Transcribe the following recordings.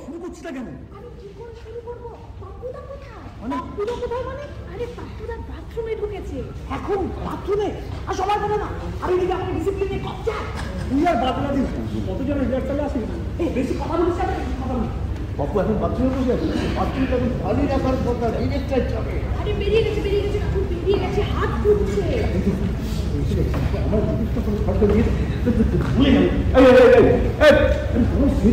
শুরু করছি না কেন? আরে কি করে শুরু করবো? পাপ্পুদা কোথায়? পাপ্পুদা কোথায় মানে? আরে পাপ্পুদা বাথরুমে ঢুকেছে। এখন বাথরুমে? আর সময় পাবে না। আমি দিকে আমাকে ডিসিপ্লিনে কচ্ছা। তুই আর বাদলা দিস কতজন রিহার্সালে আসি? এই বেশি কথা বলিস না, কথা বলিস। বাপু এখন বাথরুমে বসে আছে। বাথরুমটা এখন খালি রাখার কথা ডিরেক্টর যাবে। আরে বেরিয়ে গেছে কাকু, বেরিয়ে গেছে, হাত পুড়ছে। আমার জিনিসটা কোনো শর্ত দিয়ে ভুলে গেল। ঠিক আছে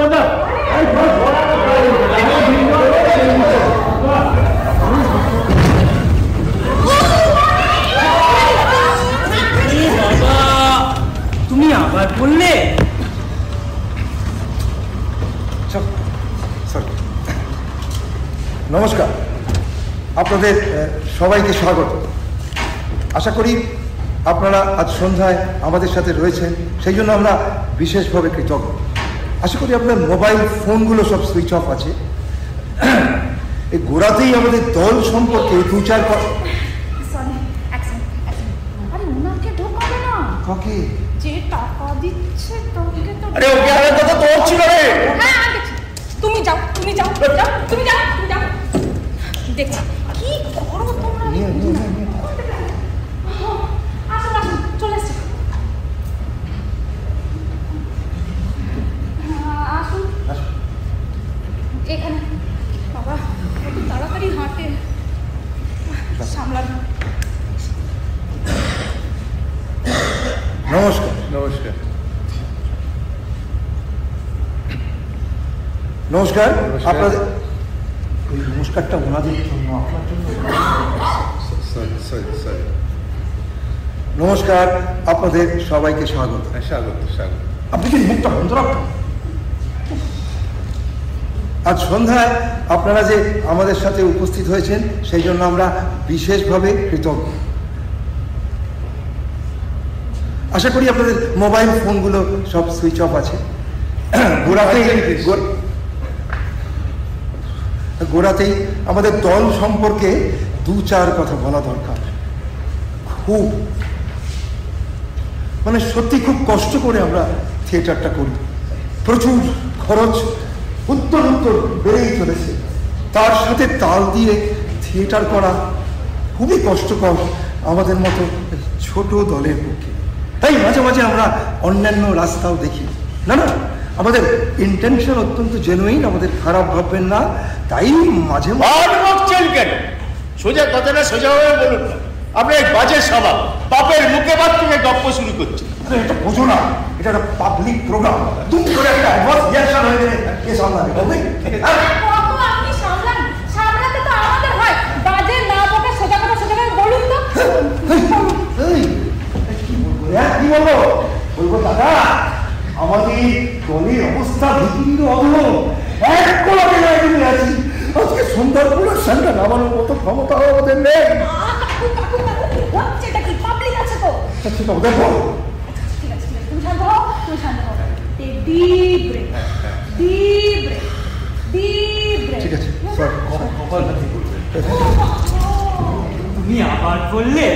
বোঝা তুমি আবার বললে? নমস্কার, আপনাদের সবাইকে স্বাগত। আশা করি আপনারা আজ সন্ধ্যায় আমাদের সাথে রয়েছেন, সেই জন্য আমরা বিশেষভাবে কৃতজ্ঞ। আশা করি আপনার মোবাইল ফোনগুলো সব সুইচ অফ আছে। এই গোড়াতেই আমাদের দল সম্পর্কে দু চার আরে ওনাকে ঢোকাবে না। কাকে? যে টাকা দিচ্ছে তাকে তো। আরে ওকে আরে কথা তোর ছিল রে। হ্যাঁ দেখছি। তুমি যাও দেখছি কি করো তোমরা। আসুন চলে এসছি। আসুন এখানে। বাবা কত তাড়াতাড়ি হাঁটে, সামলানো। নমস্কার। আপনাদের ওই নমস্কারটা ওনাদের জন্য, আপনার জন্য। নমস্কার, আপনাদের সবাইকে স্বাগত। আপনি কি মুখটা বন্ধ রাখবেন? আজ সন্ধ্যায় আপনারা যে আমাদের সাথে উপস্থিত হয়েছেন সেই জন্য আমরা বিশেষভাবে কৃতজ্ঞ। আশা করি আপনাদের মোবাইল ফোনগুলো সব সুইচ অফ আছে। গোড়াতেই আমাদের দল সম্পর্কে দু চার কথা বলা দরকার। খুব সত্যি খুব কষ্ট করে আমরা থিয়েটারটা করি। প্রচুর খরচ উত্তর বেড়েই চলেছে। তার সাথে তাল দিয়ে থিয়েটার করা খুবই কষ্টকর আমাদের মতো ছোট দলের পক্ষে। তাই মাঝে মাঝে আমরা অন্যান্য রাস্তাও দেখি। না, আমাদের ইন্টেনশন অত্যন্ত জেনুইন, আমাদের খারাপ ভাববেন না। তাই মাঝে বলছেন কেন? সোজা কথাটা সোজাভাবে বলুন না। আপনি এক বাজে স্বভাব, বাপের মুখে বাথরুমে গপ্প শুরু করছেন। এটা বোঝো না, এটা একটা পাবলিক প্রোগ্রাম। তুমি করে একটা অ্যাডভান্স রিঅ্যাকশন হয়ে গেলে কে সামলাবে? আপনি সামলাতে তো আমাদের হয়। বাজে না বকে সোজা কথা বলুন তো। কি বলবো দাদা, আমাদের দলের অবস্থা ভীতির অবলম্বন এক কোলাতে তুমি আছি। আজকে সন্ধ্যার প্রোডাকশনটা নামানোর মতো ক্ষমতা আমাদের নেই। হচ্ছেটা কি? পাবলিক আছে তো। সেটা দেখো। ঠিক আছে, তুমি শান্ত হও। Deep breadth. ঠিক আছে, তুমি আবার বললে?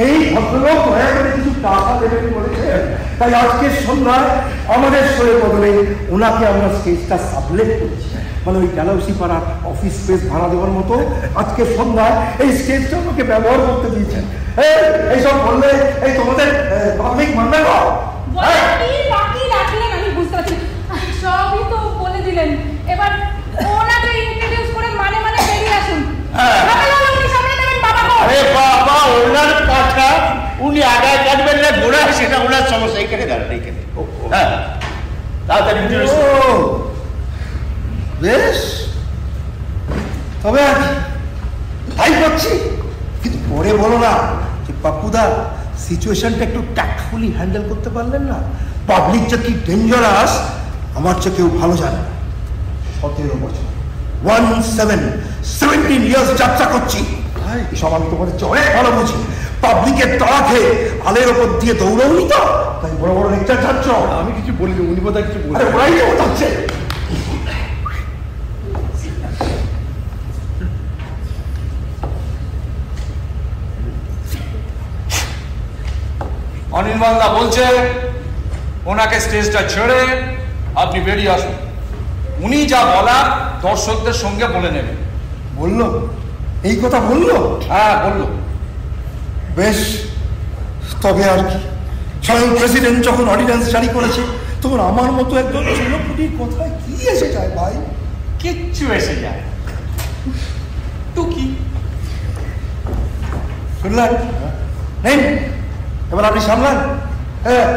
এই ভদ্রলোক দয়া করে কিছু টাকা দেবেন বলেছে, তাই আজকে সন্ধ্যায় আমাদের শোয়ের বদলে ওনাকে আমরা স্টেজটা সাবলেট করেছি। ওই ডালাউসি পাড়ার অফিস স্পেস ভাড়া দেওয়ার মতো আজকে সন্ধ্যায় এই স্টেজটা আমাকে ব্যবহার করতে দিয়েছেন। এইসব বললে এই তোমাদের পাবলিক মানবে না। বাকি রাখলেন, আমি বুঝতে পারছি। সবই তো বলে দিলেন, এবার ওনাকে ইন্ট্রোডিউস করে মানে বেরিয়ে আসুন। আরে বাবা, ওনার কথা উনি আগায় কাটবেন না ঘোড়া, সেটা ওনার সমস্যা। এইখানে দাঁড়ান, এইখানে। হ্যাঁ, তাড়াতাড়ি বেশ, তবে তাই করছি। কিন্তু পরে বলো না যে পাপ্পুদা সিচুয়েশনটা একটু ট্যাক্টফুলি হ্যান্ডেল করতে পারলেন না। পাবলিক যে কি ডেঞ্জারাস আমার চেয়ে কেউ ভালো জানে না। 17 বছর 17 ইয়ার্স যাত্রা করছি। সব আমি তোমাদের অনেক ভালো বুঝি। পাবলিকের তাড়া খেয়ে আলের ওপর দিয়ে দৌড়াওনি তো, তাই বড় বড় লেকচার ছাড়ছ। আমি কিছু বলিনি, উনি বোধহয় কিছু বলে। ওরাই তো বোঝাচ্ছে। অনির্বাণদা বলছে ওনাকে স্টেজটা ছেড়ে আপনি বেরিয়ে আসুন। উনি যা বলার দর্শকদের সঙ্গে বলে নেবেন। বললো? এই কথা বললো? হ্যাঁ বললো। বেশ, তবে আর কি, স্বয়ং প্রেসিডেন্ট যখন অর্ডিন্যান্স জারি করেছে তখন আমার মতো একজন চুনোপুটির কথায় কি এসে যায় ভাই? কিচ্ছু এসে যায় টুকি। শুনলেন? নেন, এবার আপনি সামলান। হ্যাঁ,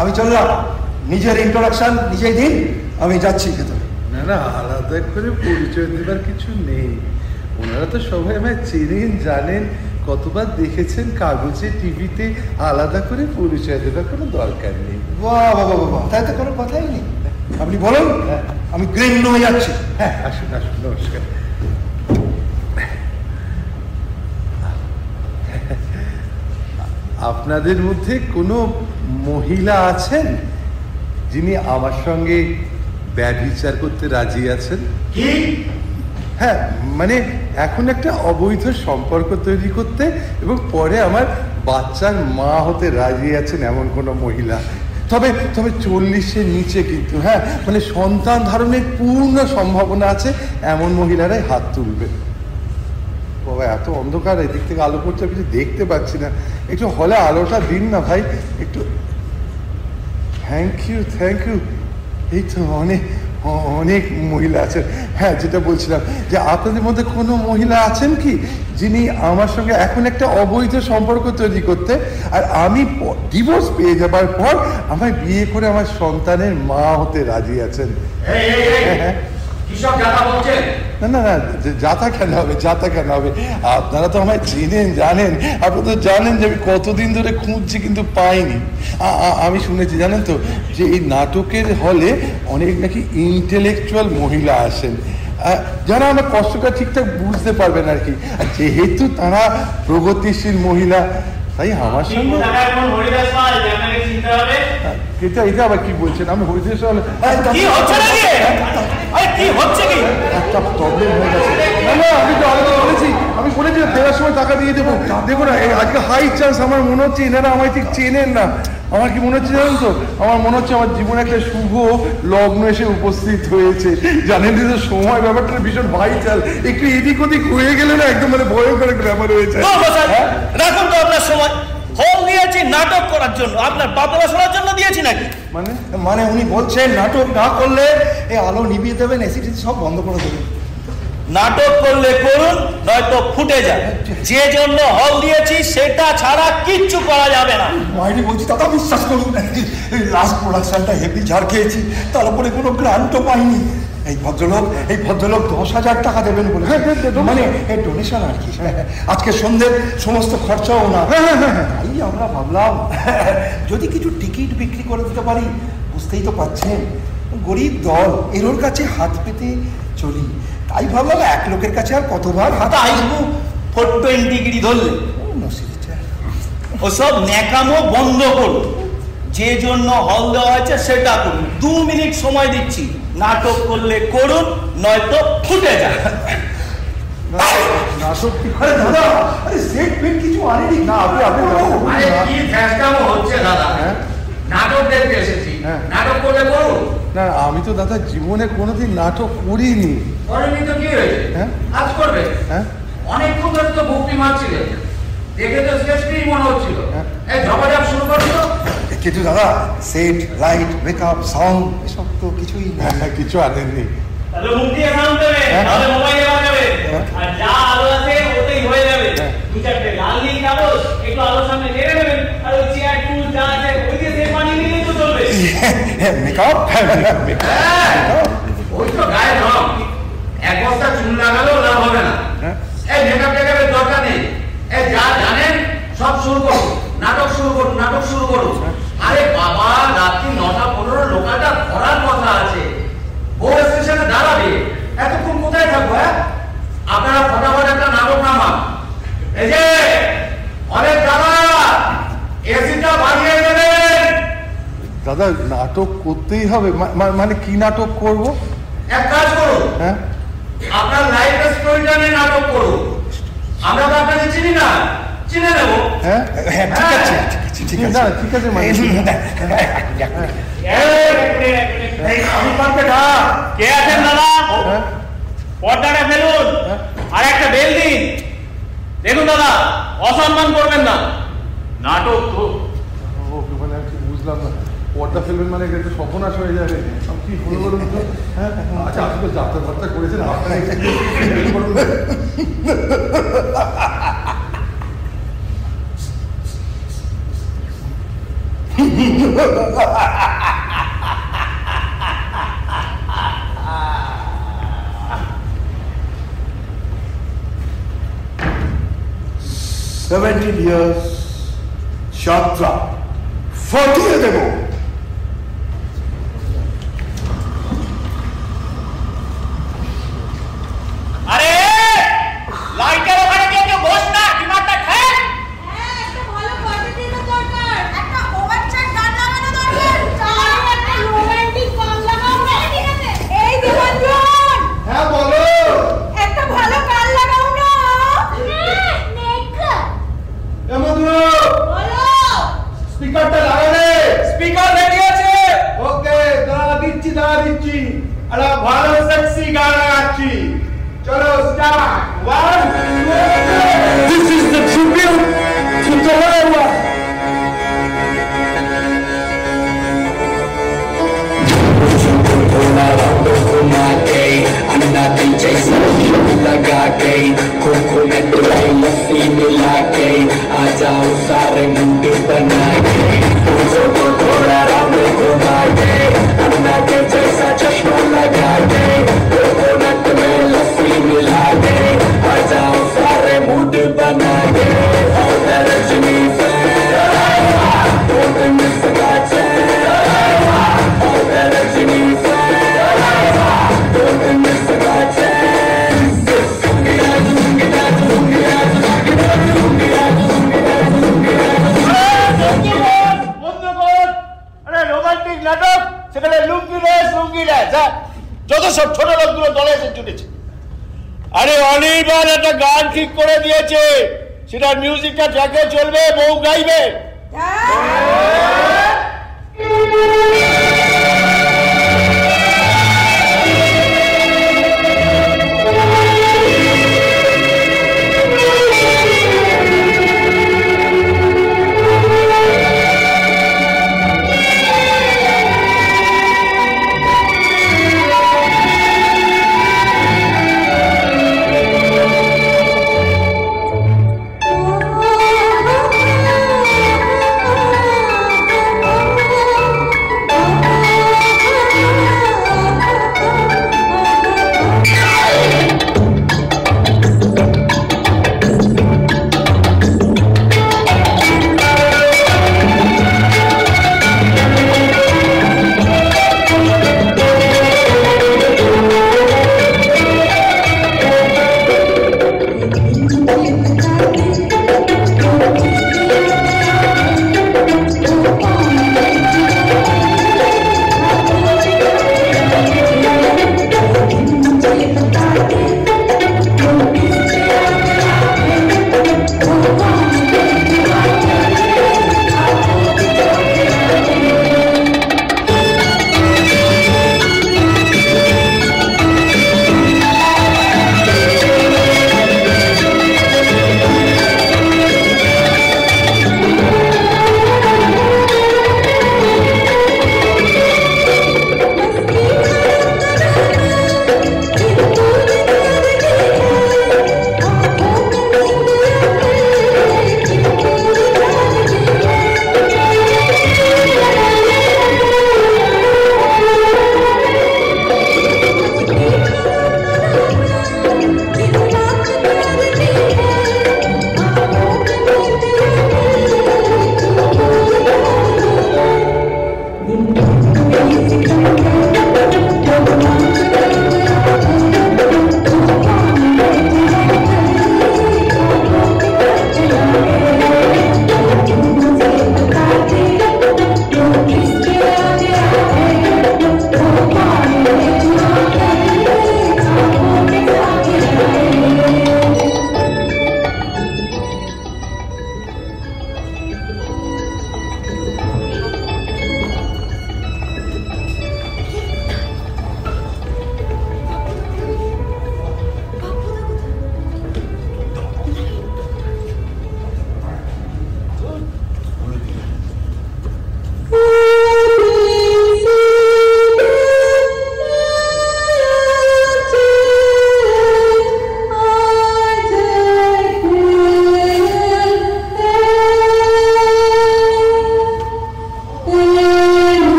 আমি চললাম। নিজের ইন্ট্রোডাকশন নিজেই দিন, আমি যাচ্ছি ভেতরে। না না, আলাদা করে পরিচয় দেবার কিছু নেই। ওনারা তো সবাই আমায় চেনেন, জানেন, কতবার দেখেছেন কাগজে, টিভিতে। আলাদা করে পরিচয় দেবার কোনো দরকার নেই। বাহ বাবা বাবা, তাই তো কোনো কথাই নেই। আপনি বলুন, আমি গৃহীণ হয়ে যাচ্ছি। হ্যাঁ, আসুন আসুন, নমস্কার। আপনাদের মধ্যে কোনো মহিলা আছেন যিনি আমার সঙ্গে ব্যভিচার করতে রাজি আছেন? কি? হ্যাঁ, মানে এখন একটা অবৈধ সম্পর্ক তৈরি করতে এবং পরে আমার বাচ্চার মা হতে রাজি আছেন এমন কোনো মহিলা? তবে তবে 40-এর নিচে কিন্তু, হ্যাঁ, মানে সন্তান ধারণের পূর্ণ সম্ভাবনা আছে এমন মহিলারাই হাত তুলবে। বাবা, এত অন্ধকার, এদিক থেকে আলো পড়ছে, কিছু দেখতে পাচ্ছি না। একটু হলে আলোটা দিন না ভাই, একটু। Thank you thank you. এই তো অনেক অনেক মহিলা আছেন। হ্যাঁ, যেটা বলছিলাম যে আপনাদের মধ্যে কোনো মহিলা আছেন কি যিনি আমার সঙ্গে এখন একটা অবৈধ সম্পর্ক তৈরি করতে, আর আমি ডিভোর্স পেয়ে যাবার পর আমায় বিয়ে করে আমার সন্তানের মা হতে রাজি আছেন? হ্যাঁ, কিসব কথা বলছেন? না না না, যাতা কেন হবে, যাতা কেন হবে? আপনারা তো আমায় চেনেন, জানেন। আপনারা তো জানেন যে আমি কতদিন ধরে খুঁজছি কিন্তু পাইনি। আমি শুনেছি, জানেন তো, যে এই নাটকের হলে অনেক নাকি ইন্টেলেকচুয়াল মহিলা আসেন, যারা আমার কষ্টটা ঠিকঠাক বুঝতে পারবেন আর কি। আর যেহেতু তারা প্রগতিশীল মহিলা, তাই আমার সঙ্গে। এটা আবার কি বলছেন? আমি হরিদেশ একটা প্রবলেম হয়ে গেছে। না না, আমি তো আলাদা বলেছি, আমি বলেছি ফেরার সময় টাকা দিয়ে দেবো। দেখো না, আজকে হাই চান্স, আমার মনে হচ্ছে এনারা আমায় ঠিক চেনেন না। আমার কি মনে হচ্ছে জানেন তো, আমার মনে হচ্ছে আমার জীবনে একটা শুভ লগ্ন এসে উপস্থিত হয়েছে। জানেন যে সময় ব্যাপারটা ভীষণ ভাইটাল, একটু এদিক ওদিক হয়ে গেলে না একদম মানে ভয়ঙ্কর একটা ব্যাপার হয়েছে। রাখুন তো আপনার সময়। হল দিয়েছি নাটক করার জন্য, আপনার বাতলা শোনার জন্য দিয়েছি নাকি? মানে মানে উনি বলছেন নাটক না করলে এই আলো নিভিয়ে দেবেন, এসিডি সব বন্ধ করে দেবেন। নাটক করলে করুন, নয়তো ফুটে যাবে। যে জন্য হল দিয়েছি সেটা ছাড়া কিচ্ছু করা যাবে না। মাইনি বলছি, দাদা বিশ্বাস করুন, লাস্ট প্রোডাকশনটা হেভি ঝাড় খেয়েছি, তার উপরে কোনো গ্রান্টও পাইনি। এই ভদ্রলোক 10,000 টাকা দেবেন বলে, মানে এই ডোনেশন আর কি। আজকে সন্ধ্যের সমস্ত খরচাও না। তাই আমরা ভাবলাম যদি কিছু টিকিট বিক্রি করে দিতে পারি। বুঝতেই তো পারছেন, গরিব দল, এর কাছে হাত পেতে চলি। তাই ভাবলাম এক লোকের কাছে আর কতবার হাত আসবো। 420 ডিগ্রি ধরলে ওসব ন্যাকামো বন্ধ করুন। যে জন্য হল দেওয়া হয়েছে সেটা করুন। 2 মিনিট সময় দিচ্ছি। নাটক করলে করুন, নয়তো ফুটে যায়। নাটক কি করে দাদা? আরে সেট ফেট কিছু আনেনি না? আপনি কি ফ্যাসকামো হচ্ছে দাদা? নাটক দেখতে এসেছি, নাটক করলে করুন। না, আমি তো দাদা জীবনে কোনোদিন নাটক করিনি। করেনি তো কি হয়েছে? আজ করবে। অনেকক্ষণ ধরে তো ভক্তি মারছিলেন, দেখে তো স্কেচটি মনে হচ্ছিল। এই ঝপাঝপ শুরু করো তো। কিন্তু দাদা সেট, লাইট, মেকআপ, সাউন্ড এসব তো কিছুই না। কিছু আনেননি। তাহলে মুখ দিয়ে সাউন্ড দেবে, তাহলে মোবাইল দেওয়া যাবে, আর যা আলো আছে ওতেই হয়ে যাবে। 2-4টে লাল নীল কাগজ একটু আলোর সামনে নেড়ে নেবেন, আর ওই চেয়ার টুল যা আছে ওই দিয়ে সেট বানিয়ে নিলেই তো চলবে। মেকআপ, ওই তো গায়ে রং, এক বস্তা চুন লাগালেও লাভ হবে না। এই মেকআপ টেকআপের দরকার নেই। এই যা জানেন সব শুরু করুন, নাটক শুরু করুন, নাটক শুরু করুন। আরে বাবা, রাত্রি 9:15 লোকালটা ভরার কথা আছে। ও স্টেশনে দাঁড়াবে, এতক্ষণ কোথায় থাকবো? আপনারা ফটাফট একটা নাটক নামান। এই যে অনেক দাদা, এসিটা বাড়িয়ে দেবেন। দাদা নাটক করতেই হবে? মানে কি নাটক করব? এক কাজ করুন, আপনার লাইফ স্টোরিটা নিয়ে নাটক করুন। আমরা তো আপনাকে চিনি না, চিনে নেবো। হ্যাঁ হ্যাঁ ঠিক আছে ঠিক আছে ঠিক আছে মানে কে আছেন দাদা? পর্দাটা ফেলুন আর একটা বেল দিন। দেখুন দাদা, অসম্মান করবেন না, নাটক তো। মানে আমি বুঝলাম না, পর্দা ফেলবেন মানে একটু সর্বনাশ হয়ে যাবে। আমি কি ভুল বলুন তো? হ্যাঁ আচ্ছা, আপনি তো যাত্রা ফাত্রা করেছেন, আপনারা years যাত্রা 40 দেব। আরে লাইটের ওখানে গিয়ে কেউ বস না, ডিমান্ডটা খায়। হ্যাঁ, একটা ভালো কোয়ালিটির দরকার, একটা ওভারচার্জ গান লাগানো দরকার। চাই একটা রোমান্টিক গান লাগাও না। ঠিক আছে, এই দেবাঞ্জন। হ্যাঁ বলো। একটা ভালো গান লাগাও না। হ্যাঁ, নেকা। এমদুরো বলো। স্পিকারটা লাগালে। স্পিকার রেডি আছে। ওকে, দাঁড়া দিচ্ছি একটা ভালো সেক্সি গান লাগাচ্ছি। চলো start. 1 This is the tribute to Delilah. Anna DJ लगा के कोकोनट लाई लस्सी मिला के आ जाओ सारे मुंडे बना के पूछो तो थोड़ा राम घुमा के अन्ना के जैसा चश्मा लगा के कोकोनट में लस्सी मिला के आ जाओ सारे मुंडे बना के और रजनी से don't miss the gotcha और रजनी से don't miss the gotcha romantic নাটক, সেখানে লুঙ্গি রেস যত সব ছোট লোকগুলো দলে এসে জুটেছে। আরে অনির্বাণ একটা গান ঠিক করে দিয়েছে, সেটা মিউজিকটা ট্র্যাকে চলবে, বউ গাইবে।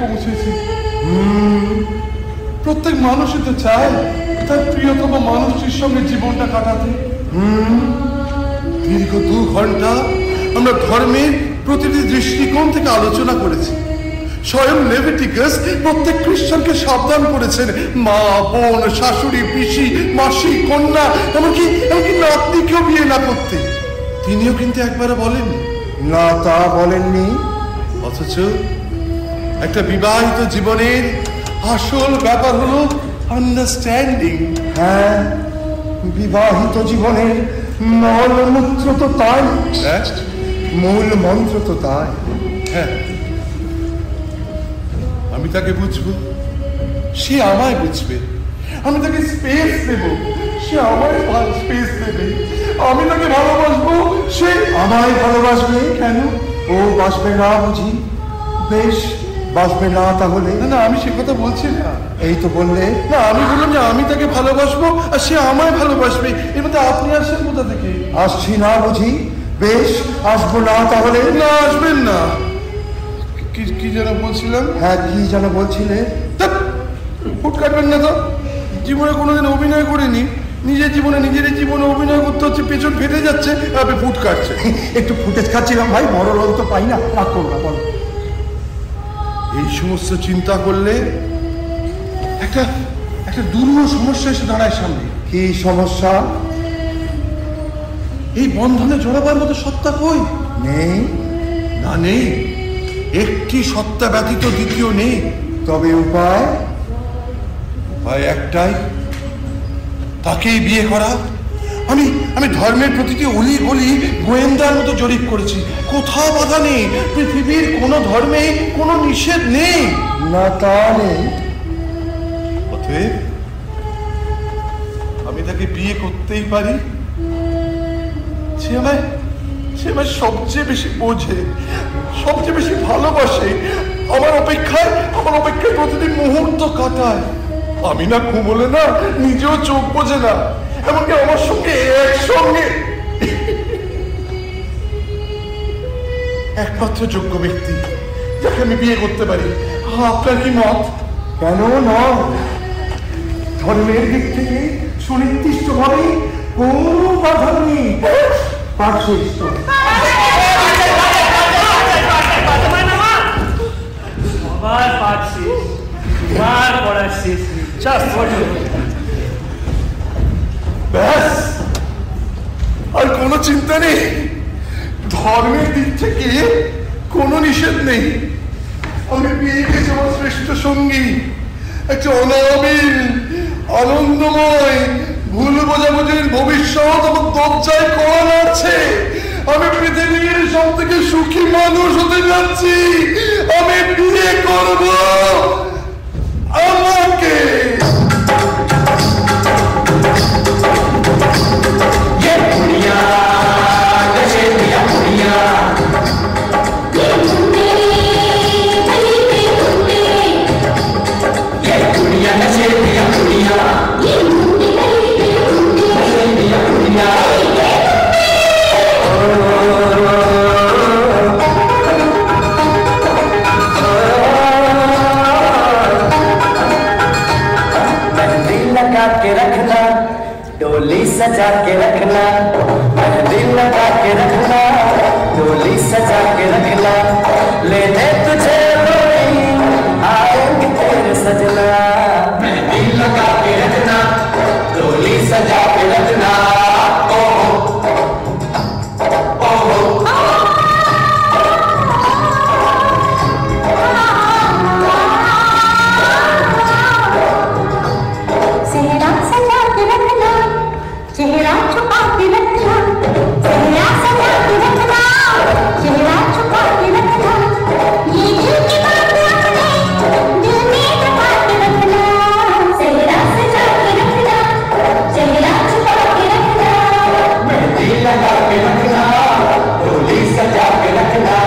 পৌঁছেছি। প্রত্যেক মানুষই তো চায় তার প্রিয়তম মানুষটির সঙ্গে জীবনটা কাটাতে। দীর্ঘ 2 ঘন্টা আমরা ধর্মের প্রতিটি দৃষ্টিকোণ থেকে আলোচনা করেছি। স্বয়ং লেভিটিকাস প্রত্যেক খ্রিস্টানকে সাবধান করেছেন মা, বোন, শাশুড়ি, পিসি, মাসি, কন্যা, এমনকি নাতনিকেও বিয়ে না করতে। তিনিও কিন্তু একবারও বলেননি। না, তা বলেননি। অথচ একটা বিবাহিত জীবনের আসল ব্যাপার হলো আন্ডারস্ট্যান্ডিং। হ্যাঁ, বিবাহিত জীবনের মূলমন্ত্র তো তাই। মূল মন্ত্র তো তাই। হ্যাঁ, আমি তাকে বুঝবো, সে আমায় বুঝবে। আমি তাকে স্পেস দেব, সে আমায় স্পেস দেবে। আমি তাকে ভালোবাসবো, সে আমায় ভালোবাসবে। কেন? ও বাসবে না বুঝি? বেশ, বাসবে না তাহলে? না, আমি সে কথা বলছি না। এই তো বললে। না, আমি বললাম যে আমি তাকে ভালোবাসবো আর সে আমায় ভালোবাসবে। এর মধ্যে আপনি আসছেন কোথা থেকে? আসছি না বুঝি? বেশ, আসবো না তাহলে? না, আসবেন না। কি যেন বলছিলাম? হ্যাঁ, কি যেন বলছিলে? ফুট কাটবেন না তো। জীবনে কোনোদিন অভিনয় করিনি, নিজের জীবনে অভিনয় করতে হচ্ছে, পেছন ফেটে যাচ্ছে, আপনি ফুট কাটছে। একটু ফুটেজ খাচ্ছিলাম ভাই, মরণ তো পাই না। রাগ করো না, বলো। এই সমস্ত চিন্তা করলে একটা দুরূহ সমস্যা এসে দাঁড়ায় সামনে। কি সমস্যা? এই বন্ধনে জড়াবার মতো সত্তা কই? নেই। না, নেই। একটি সত্তা ব্যতীত দ্বিতীয় নেই। তবে উপায়? উপায় একটাই, তাকেই বিয়ে করা। আমি ধর্মের প্রতিটি অলি গলি গোয়েন্দার মতো জরিপ করেছি, কোথাও বাধা নেই। পৃথিবীর কোনো ধর্মে কোনো নিষেধ নেই। না, তা নেই। অতএব আমি তাকে বিয়ে করতেই পারি। সে আমায় সবচেয়ে বেশি বোঝে, সবচেয়ে বেশি ভালোবাসে। আমার অপেক্ষায় প্রতিদিন মুহূর্ত কাটায়। আমি না ঘুমোলে না, নিজেও চোখ বোঝে না, এমনকি আমার সঙ্গে একসঙ্গে একমাত্র যোগ্য ব্যক্তি যাকে আমি বিয়ে করতে পারি। আপনার কি মত? কেন নয়? ধর্মের দিক থেকে সুনির্দিষ্ট ভাবে কোনো বাধা নেই। পার্শ্বস্থ সবার পাঠ শেষ, তোমার পড়ার শেষ নেই। ব্যাস, আর কোনো চিন্তা নেই। ধর্মের দিক থেকে কোনো নিষেধ নেই। আমি পেয়ে গেছি আমার শ্রেষ্ঠ সঙ্গী, একটা অনাবিল, আনন্দময়, ভুল বোঝাবুঝির ভবিষ্যৎ আমার দরজায় করানো আছে। আমি পৃথিবীর সব থেকে সুখী মানুষ হতে যাচ্ছি। আমি বিয়ে করব আমাকে। डोली सजा के रखना, मेहंदी लगा के रखना, डोली सजा के रखना, लेने तुझे कोई आएंगे तेरे सजना। मेहंदी लगा के रखना, डोली सजा के रखना। चेहरा छुपा के रखना, चेहरा सजा के रखना, चेहरा छुपा के रखना, ये दिल की बात अपने दिल में दबा के रखना, चेहरा सजा के रखना, चेहरा छुपा के रखना, मेहंदी लगा के रखना, डोली सजा के रखना।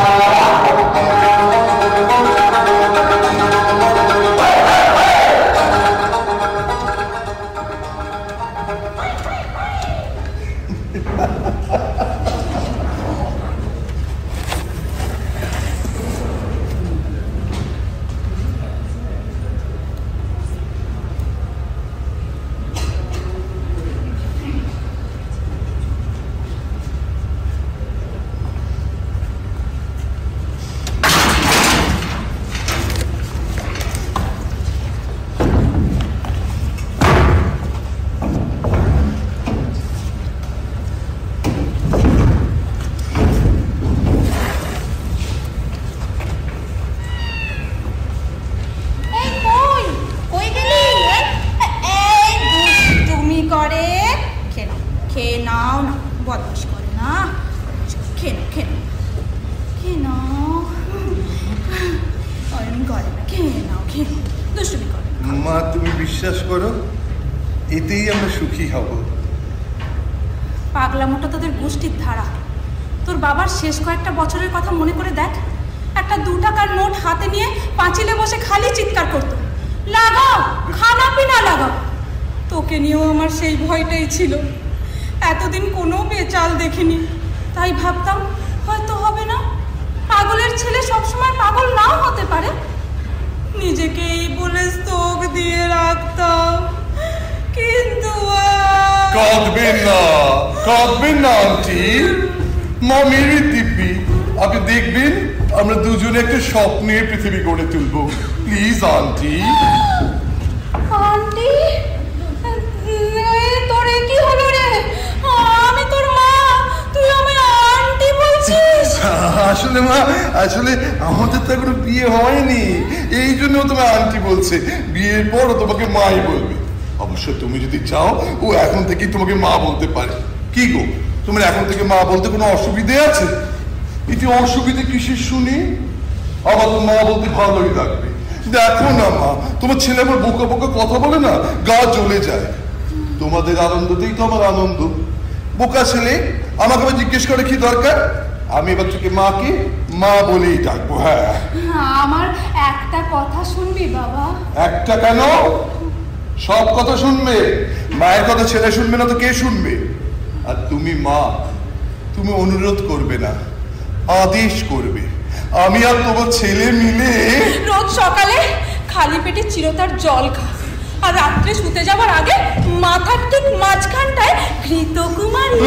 বিশ্বাস করো, এতেই আমরা সুখী হব। পাগলামোটা তোদের গোষ্ঠীর ধারা। তোর বাবার শেষ কয়েকটা বছরের কথা মনে করে দেখ। একটা 2 টাকার নোট হাতে নিয়ে পাঁচিলে বসে খালি চিৎকার করতো, লাগাও খানা পিনা লাগাও। তোকে নিয়েও আমার সেই ভয়টাই ছিল। এতদিন কোনো বেচাল দেখিনি, তাই ভাবতাম হয়তো হবে না। পাগলের ছেলে সবসময় পাগল নাও হতে পারে। নিজেকে এই বলে স্তোক দিয়ে রাখতাম, কিন্তু কাঁদবেন না আন্টি। মা মেরি দিব্যি, আপনি দেখবেন আমরা দুজনে একটা স্বপ্নের পৃথিবী গড়ে তুলবো। Please aunty. আন্টি, তোরে কি হলো রে? আমি তোর মা, তুই আমায় আন্টি বলছিস? আসলে মা, আসলে আমাদের তো এখনো বিয়ে হয়নি, এই জন্য তোমার আন্টি বলছে। বিয়ের পর তোমাকে মাই বলবে। অবশ্য তুমি যদি চাও ও এখন থেকে তোমাকে মা বলতে পারে। কি গো, তোমার এখন থেকে মা বলতে কোনো অসুবিধে আছে? এটি অসুবিধে কিসের শুনি? আবার তো মা বলতে ভালোই লাগবে। দেখো না মা, তোমার ছেলে আবার বোকা বোকা কথা বলে না, গা জ্বলে যায়। তোমাদের আনন্দতেই তো আমার আনন্দ। বোকা ছেলে আমাকে আবার জিজ্ঞেস করে কি দরকার? আমি এবার থেকে মাকে মা বলেই ডাকবো। হ্যাঁ, আমার একটা কথা শুনবি বাবা? একটা কেন, সব কথা শুনবে। মায়ের কথা ছেলে শুনবে না তো কে শুনবে? আর তুমি মা, তুমি অনুরোধ করবে না, আদেশ করবে। আমি আর তোমার ছেলে মিলে রোজ সকালে খালি পেটে চিরতার জল খা, আর রাত্রে শুতে যাবার আগে মাথার ঠিক মাঝখানটায় ঘৃতকুমারী।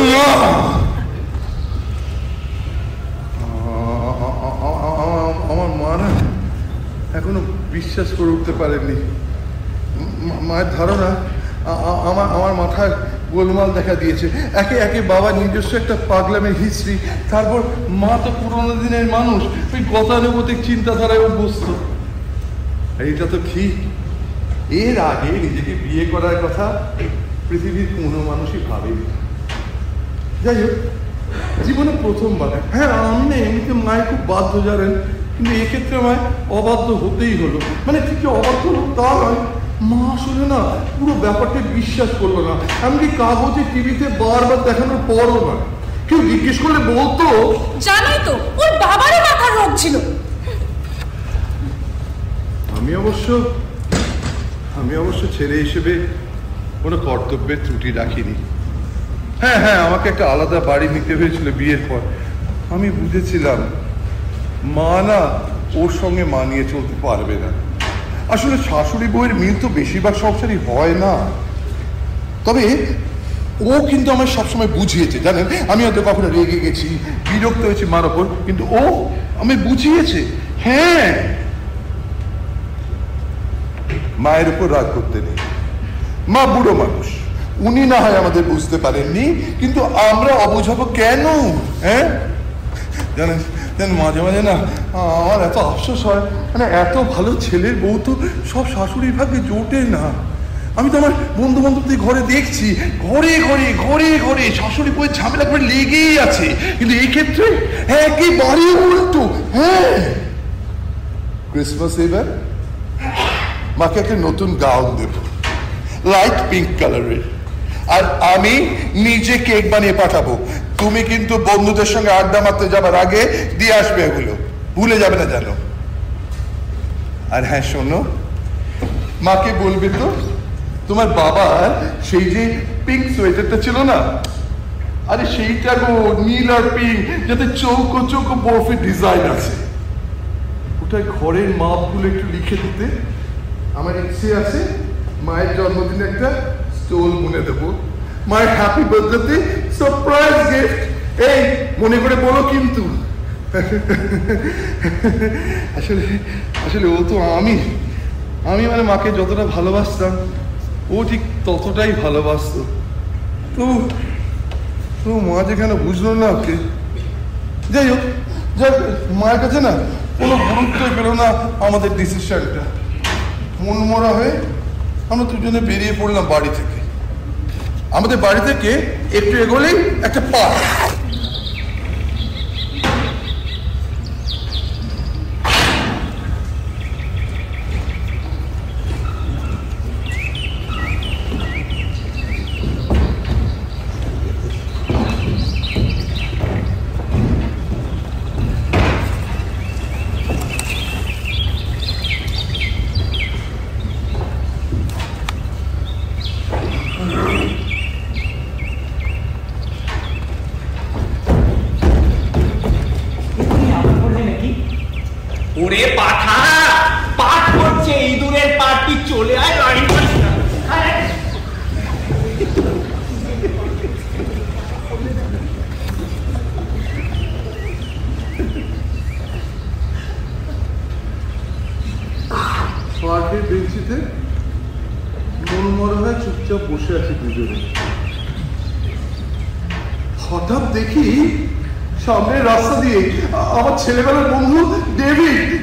আমার মা না এখনো বিশ্বাস করে উঠতে পারেননি। মায়ের ধারণা আমার মাথায় গোলমাল দেখা দিয়েছে। একে একে বাবা নিজস্ব একটা পাগলামের হিস্ট্রি, তারপর মা তো পুরোনো দিনের মানুষ, ওই গতানুগতিক চিন্তাধারায় অভ্যস্ত। এইটা তো ঠিক, এর আগে নিজেকে বিয়ে করার কথা পৃথিবীর কোনো মানুষই ভাবেনি। যাই হোক, জীবনে প্রথমবার। হ্যাঁ, আমি না এমনিতে মায়ের খুব বাধ্য জানেন, কিন্তু এক্ষেত্রে আমায় অবাধ্য হতেই হলো। মানে ঠিক অবাধ্য হলো তা নয়, মা আসলে না পুরো ব্যাপারটা বিশ্বাস করলো না। এমনকি কাগজে টিভিতে বারবার দেখানোর পরও না। কেউ জিজ্ঞেস করলে বলতো, জানোই তো ওর বাবারই মাথার রোগ ছিল। আমি অবশ্য ছেলে হিসেবে কোনো কর্তব্যের ত্রুটি রাখিনি। হ্যাঁ, আমাকে একটা আলাদা বাড়ি নিতে হয়েছিল বিয়ের পর। আমি বুঝেছিলাম মা না ওর সঙ্গে মানিয়ে চলতে পারবে না। আসলে শাশুড়ি বউয়ের মিল তো বেশিরভাগ সংসারই হয় না। তবে ও কিন্তু আমার সবসময় বুঝিয়েছে, জানেন। আমি হয়তো কখনো রেগে গেছি, বিরক্ত হয়েছি মার ওপর, কিন্তু ও আমি বুঝিয়েছে। হ্যাঁ, মায়ের উপর রাগ করতে নেই। মা বুড়ো মানুষ, উনি না হয় আমাদের বুঝতে পারেননি, কিন্তু আমরা অবুঝ হবো কেন? হ্যাঁ, জানেন মাঝে মাঝে না আমার এত আফসোস হয়। মানে এত ভালো ছেলের বউ তো সব শাশুড়ির ভাগ্যে জোটে না। আমি তো আমার বন্ধু বান্ধবদের ঘরে দেখছি, ঘরে ঘরে ঘরে ঘরে শাশুড়ি বউয়ের ঝামেলা করে লেগেই আছে, কিন্তু এই ক্ষেত্রে একেবারে উল্টো। হ্যাঁ, ক্রিসমাস এবার মাকে একটা নতুন গাউন দেব, লাইট পিঙ্ক কালারের, আর আমি নিজে কেক বানিয়ে পাঠাবো। তুমি কিন্তু বন্ধুদের সঙ্গে আড্ডা মারতে যাবার আগে দিয়ে আসবে, এগুলো ভুলে যাবে না জানো। আর হ্যাঁ শোনো, মাকে বলবে তো তোমার বাবার সেই যে পিঙ্ক সোয়েটারটা ছিল না, আরে সেইটা গো, নীল আর পিঙ্ক, যাতে চৌকো চৌকো বরফের ডিজাইন আছে, ওটাই ঘরের মাপগুলো একটু লিখে দিতে। আমার ইচ্ছে আছে মায়ের জন্মদিনে একটা স্টোল বুনে দেবো, মায়ের হ্যাপি বার্থডেতে সারপ্রাইজ গিফট। এই মনে করে বলো কিন্তু। আসলে ও তো আমি মানে মাকে যতটা ভালোবাসতাম ও ঠিক ততটাই ভালোবাসত। তো মা যেখানে বুঝলো না ওকে। যাই হোক, মায়ের কাছে না কোনো গুরুত্বই পেল না আমাদের ডিসিশনটা। মনমরা হয়ে আমরা দুজনে বেরিয়ে পড়লাম বাড়ি থেকে। আমাদের বাড়ি থেকে একটু এগোলেই একটা পার্ক। ওরে পাঠা, পাঠ করছে, ইঁদুরের পাঠটি চলে আয়, লাইন করিস না। পার্কের বেঞ্চিতে মনমরা হয়ে চুপচাপ বসে আছি দুজনে। হঠাৎ দেখি সামনের রাস্তা দিয়ে আমার ছেলেবেলার বন্ধু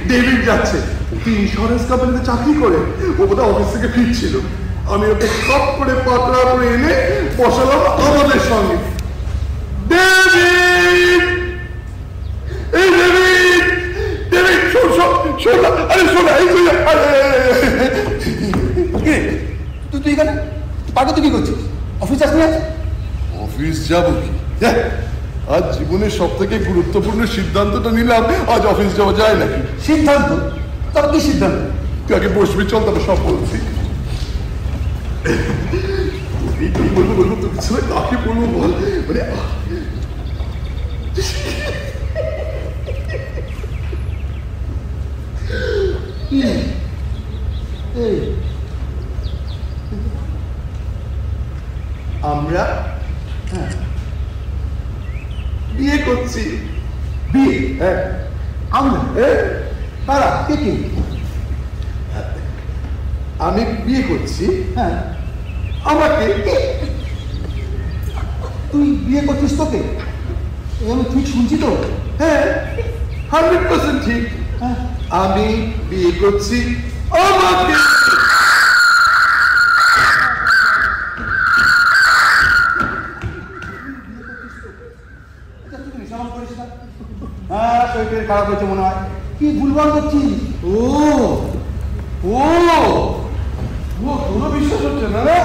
ডেভিড যাচ্ছে। তুই ইন্স্যুরেন্স কোম্পানিতে চাকরি করে, ও বোধহয় অফিস থেকে ফিরছিল। আমি ওকে সব করে পাতলা করে এনে বসালাম আমাদের সঙ্গে। ডেভিড, এই ডেভিড, ডেভিড শোন, আরে শোন, এই তুই এখানে পার্কে তুই কি করছিস? অফিস আসবি? অফিস যাবো কি? আজ জীবনের সব থেকে গুরুত্বপূর্ণ সিদ্ধান্তটা নিলাম, আজ অফিস যাওয়া যায় নাকি? সিদ্ধান্ত? তোর কি সিদ্ধান্ত? তুই আগে বসবি, চল তবে সব বলছি। বলবো তোর পিছনে কাকে বলবো বল? মানে আমরা বিয়ে করছি। বিয়ে? হ্যাঁ। আমরা? তারা কে কে? আমি বিয়ে করছি। হ্যাঁ। আমাকে? তুই বিয়ে করছিস তোকে? আমি ঠিক শুনছি তো? হ্যাঁ, 100% ঠিক। আমি বিয়ে করছি আমাকে। হ্যাঁ, শরীর খারাপ হয়েছে মনে হয়। কি ভুলভাল করছিস? ও কোনো বিশ্বাস হচ্ছে না না?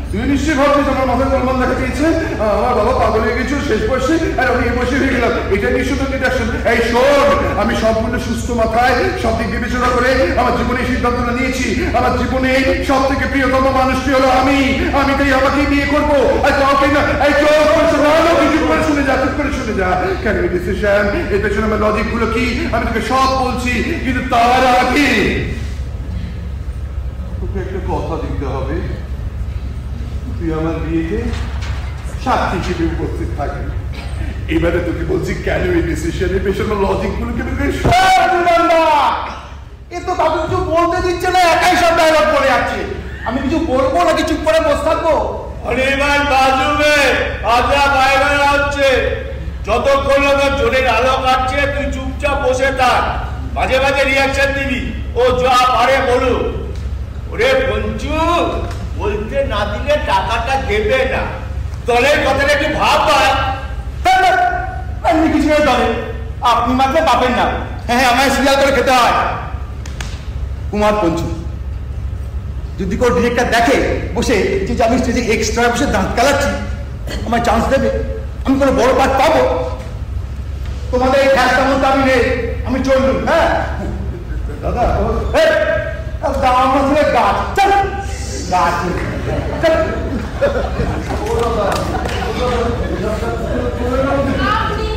তুই নিশ্চয়ই ভাবছিস আমার মাথায় গোলমাল দেখা দিয়েছে, আমার বাবা পাগল হয়ে গেছিল শেষ বয়সে, আর আমি এই বয়সে হয়ে গেলাম। এটা নিশ্চয় তোর ডিডাকশন। এই শোন, আমি সম্পূর্ণ সুস্থ মাথায় সব দিক বিবেচনা করে আমার জীবনে এই সিদ্ধান্তটা নিয়েছি। আমার জীবনে সব থেকে প্রিয়তম মানুষটি হলো আমি তাই আমাকেই বিয়ে করবো। আর কাউকে না। এই চোখ কিছু করে শুনে যা, চুপ করে শুনে যা। কেন এই ডিসিশন, এর পেছনে আমার লজিক গুলো কি আমি তোকে সব বলছি, কিন্তু তার আগে তোকে একটা কথা দিতে হবে। তুই আমার বিয়েতে সাক্ষী হিসেবে উপস্থিত থাকবি। এবারে তোকে বলছি কেন এই ডিসিশনের পেছনে লজিক গুলোকে তোকে এ তো কাকু কিছু বলতে দিচ্ছে না, একাই সব ডায়লগ বলে যাচ্ছে। আমি কিছু বলবো নাকি চুপ করে বসে থাকবো? অনির্বাণ বাজুবে আজরা বাইরে হচ্ছে, যতক্ষণ না তোর জোরের আলো কাটছে তুই চুপচাপ বসে থাক, মাঝে মাঝে রিয়াকশন দিবি। ও যা পারে বলুক। ওরে পঞ্চু, বলতে না দিলে টাকাটা দেবে না। দলের কথাটা একটু ভাববা। আপনি কিছু দলে আপনি মাত্র পাবেন না। হ্যাঁ, আমায় সিরিয়াল করে খেতে হয়। কুমার পঞ্চু, যদি কেউ ডিরেক্টর দেখে বসে যে আমি স্টেজে এক্সট্রা বসে দাঁত কালাচ্ছি, আমায় চান্স দেবে? আমি কোনো বড় পাঠ পাবো? তোমাদের এই খ্যাসটা মতো আমি নেই, আমি চললুম। হ্যাঁ দাদা, আমার ছেলে গাছ গাছ আপনি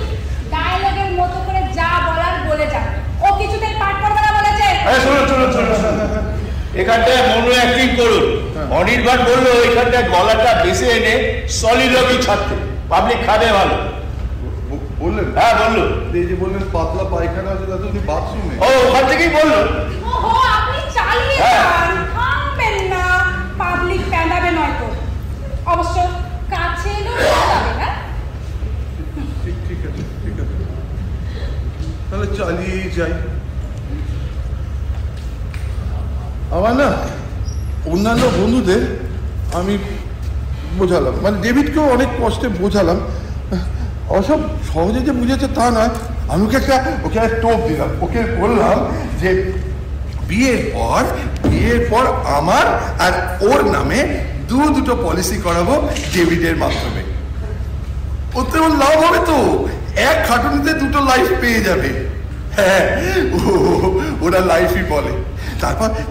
ডায়লগের মতো করে যা বলার বলে যান। ও কিছুতেই পাঠ করবে না বলেছে। এখানটায় মনো অ্যাক্টিং করুন। অনির্বাণ বললো এখানটায় গলাটা বেশি এনে সলিলজি ছাড়তে, পাবলিক খাবে ভালো। বললেন? হ্যাঁ বললো। এই যে বললেন পাতলা পায়খানা আছে, তাতে উনি বাথরুমে। ও ওখান থেকেই বললো। ওহো, আপনি চালিয়ে যান, থামবেন না। পাবলিক প্যান্ডাবে নয়তো। অবশ্য কাছে এলেও যাবে না। ঠিক আছে, তাহলে চালিয়েই যাই। আমার না অন্যান্য বন্ধুদের আমি বোঝালাম, মানে ডেভিডকেও অনেক কষ্টে বোঝালাম। অসব সহজে যে বুঝেছে তা নয়। আমি ওকে একটা টোপ দিলাম। ওকে বললাম যে বিয়ের পর আমার আর ওর নামে দুটো পলিসি করাবো ডেভিডের মাধ্যমে। ওতে ওর লাভ হবে তো, এক খাটুনিতে দুটো লাইফ পেয়ে যাবে। হ্যাঁ, ওরা লাইফই বলে।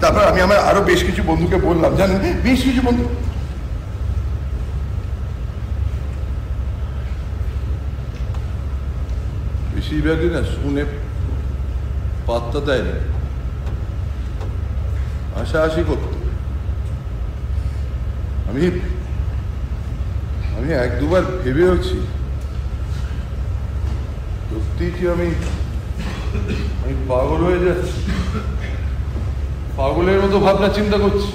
তারপর আমি আমার আরো বেশ কিছু বন্ধুকে বললাম, জানেন, বেশ কিছু বন্ধু বেশিরভাগই না শুনে পাত্তা দেয় না, আশাআশি করত। আমি এক দুবার ভেবেওছি সত্যি কি আমি পাগল হয়ে যাচ্ছি, পাগলের মতো ভাবনা চিন্তা করছি।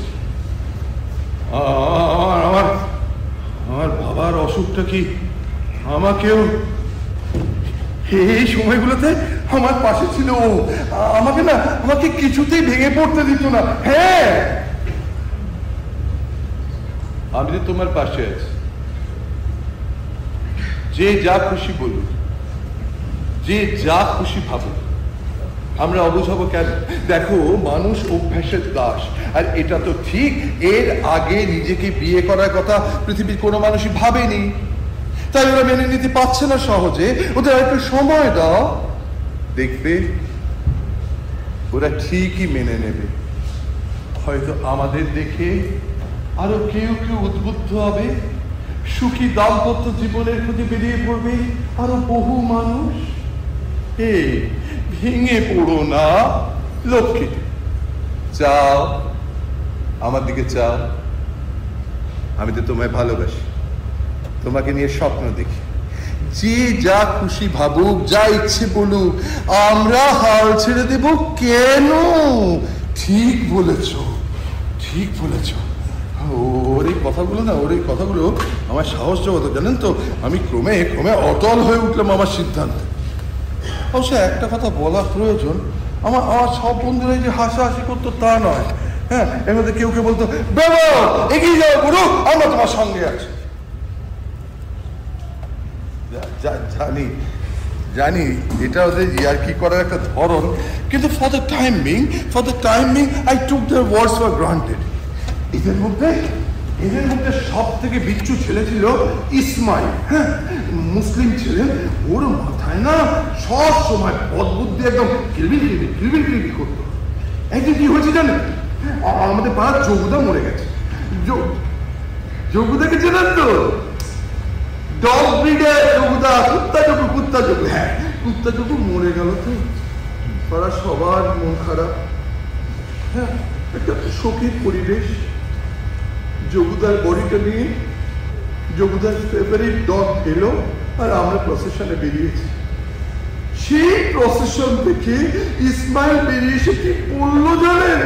আমার বাবার অসুখটা কি আমাকেও, এই সময়গুলোতে আমার পাশে ছিল ও, আমাকে কিছুতেই ভেঙে পড়তে দিত না। হ্যাঁ, আমি তো তোমার পাশে আছি, যে যা খুশি বলুক, যে যা খুশি ভাবুক, আমরা অবুঝ হবো কেন? দেখো, মানুষ অভ্যাসের দাস, আর এটা তো ঠিক। এর আগে নিজেকে বিয়ে করার কথা পৃথিবীর কোনো মানুষই ভাবেনি, তাই ওরা মেনে নিতে পারছে না সহজে। ওদের একটু সময় দাও, দেখবে ওরা ঠিকই মেনে নেবে। হয়তো আমাদের দেখে আরো কেউ উদ্বুদ্ধ হবে, সুখী দাম্পত্য জীবনের খোঁজে বেরিয়ে পড়বে আরো বহু মানুষ। ভেঙে পড়ো না লক্ষ্মী, চাও আমার দিকে চাও। আমি তো তোমায় ভালোবাসি, তোমাকে নিয়ে স্বপ্ন দেখি। যে যা খুশি ভাবুক, যা ইচ্ছে বলুক, আমরা হাল ছেড়ে দেব কেন? ঠিক বলেছ, ঠিক বলেছ। ওর এই কথাগুলো আমার সাহস জগত, জানেন তো। আমি ক্রমে অটল হয়ে উঠলাম আমার সিদ্ধান্তে। অবশ্য একটা কথা বলা প্রয়োজন, আমার সব বন্ধুরা যে হাসাহাসি করতো তা নয়। হ্যাঁ, এর মধ্যে কেউ বলতো, বেরো, এগিয়ে যাও গুরু, আমরা তোমার সঙ্গে আছি। জানি এটা ওদের ইয়ার্কি করার একটা ধরন, কিন্তু for the time being I took their words for granted. এদের মধ্যে সব থেকে বিচ্ছু ছেলে ছিল ইসমাইল। হ্যাঁ, মুসলিম ছেলে। ওর মাথায় না সব সময় বদবুদ্ধি একদম কিলবিল করতো। একদিন কি হয়েছে জানেন? আমাদের পাড়ার যোগুদা মরে গেছে। যোগুদাকে চেনেন তো? ডগ ব্রিডের যোগুদা, কুত্তা যোগু। হ্যাঁ, কুত্তা যোগু মরে গেল তো পাড়ার সবার মন খারাপ। হ্যাঁ, একটা শোকের পরিবেশ। যোগুদার বডিটা নিয়ে যোগুদার ফেভারিট ডগ এলো, আর আমরা প্রসেশনে বেরিয়েছি। সেই প্রসেশন থেকে ইসমাইল বেরিয়ে এসে কি বললো জানেন?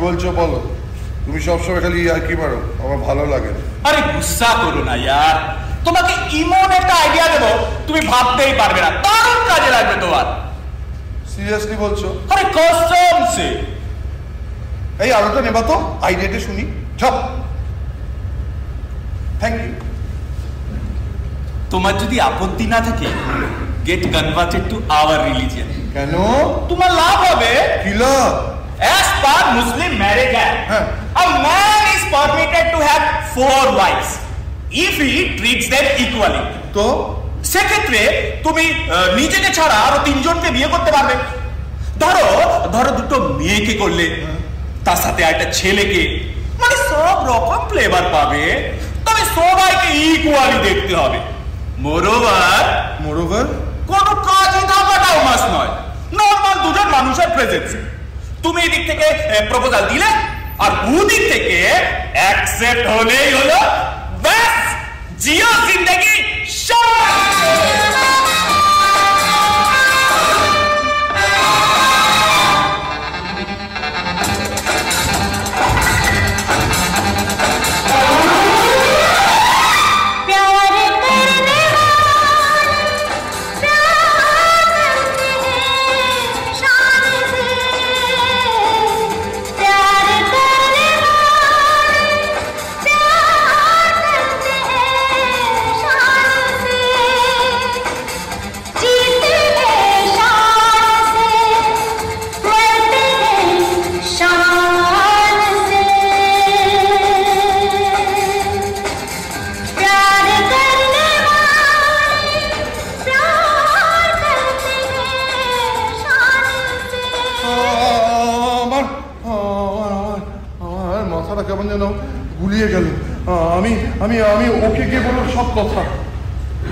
বলছো বলো, তুমি সবসময় খালি ইয়ার্কি মারো, আমার ভালো লাগে না। আরে গুসা করো না ইয়ার, তোমাকে ইমন একটা আইডিয়া দেবো, তুমি ভাবতেই পারবে না, দারুণ কাজে লাগবে তোমার। সিরিয়াসলি বলছো? আরে কসম সে। এই আলোটা নেবা তো, আইডিয়াটা শুনি। ঝপ। Thank you. তোমার যদি আপত্তি না থাকে, get converted to our religion. কেন? তোমার লাভ হবে। কি লাভ? As per Muslim marriage act, a man is permitted to have 4 wives if he treats them equally. তো সেক্ষেত্রে তুমি নিজেকে ছাড়া আরো 3 জনকে বিয়ে করতে পারবে। ধরো দুটো মেয়েকে করলে, তার সাথে একটা ছেলেকে, মানে সব রকম ফ্লেভার পাবে, তবে সবাইকে ইকুয়ালি দেখতে হবে। মোরওভার কোনো কাজই থাকাটাও মাস নয়, নর্মাল দুজন মানুষের প্রেজেন্সে। তুমি এদিক থেকে প্রপোজাল দিলে, আর ওদিক থেকে অ্যাকসেপ্ট হলেই হলো, ব্যাস জিও জিন্দেগি। যেন গুলিয়ে গেল। আমি আমি আমি ওকে গিয়ে বললাম সব কথা।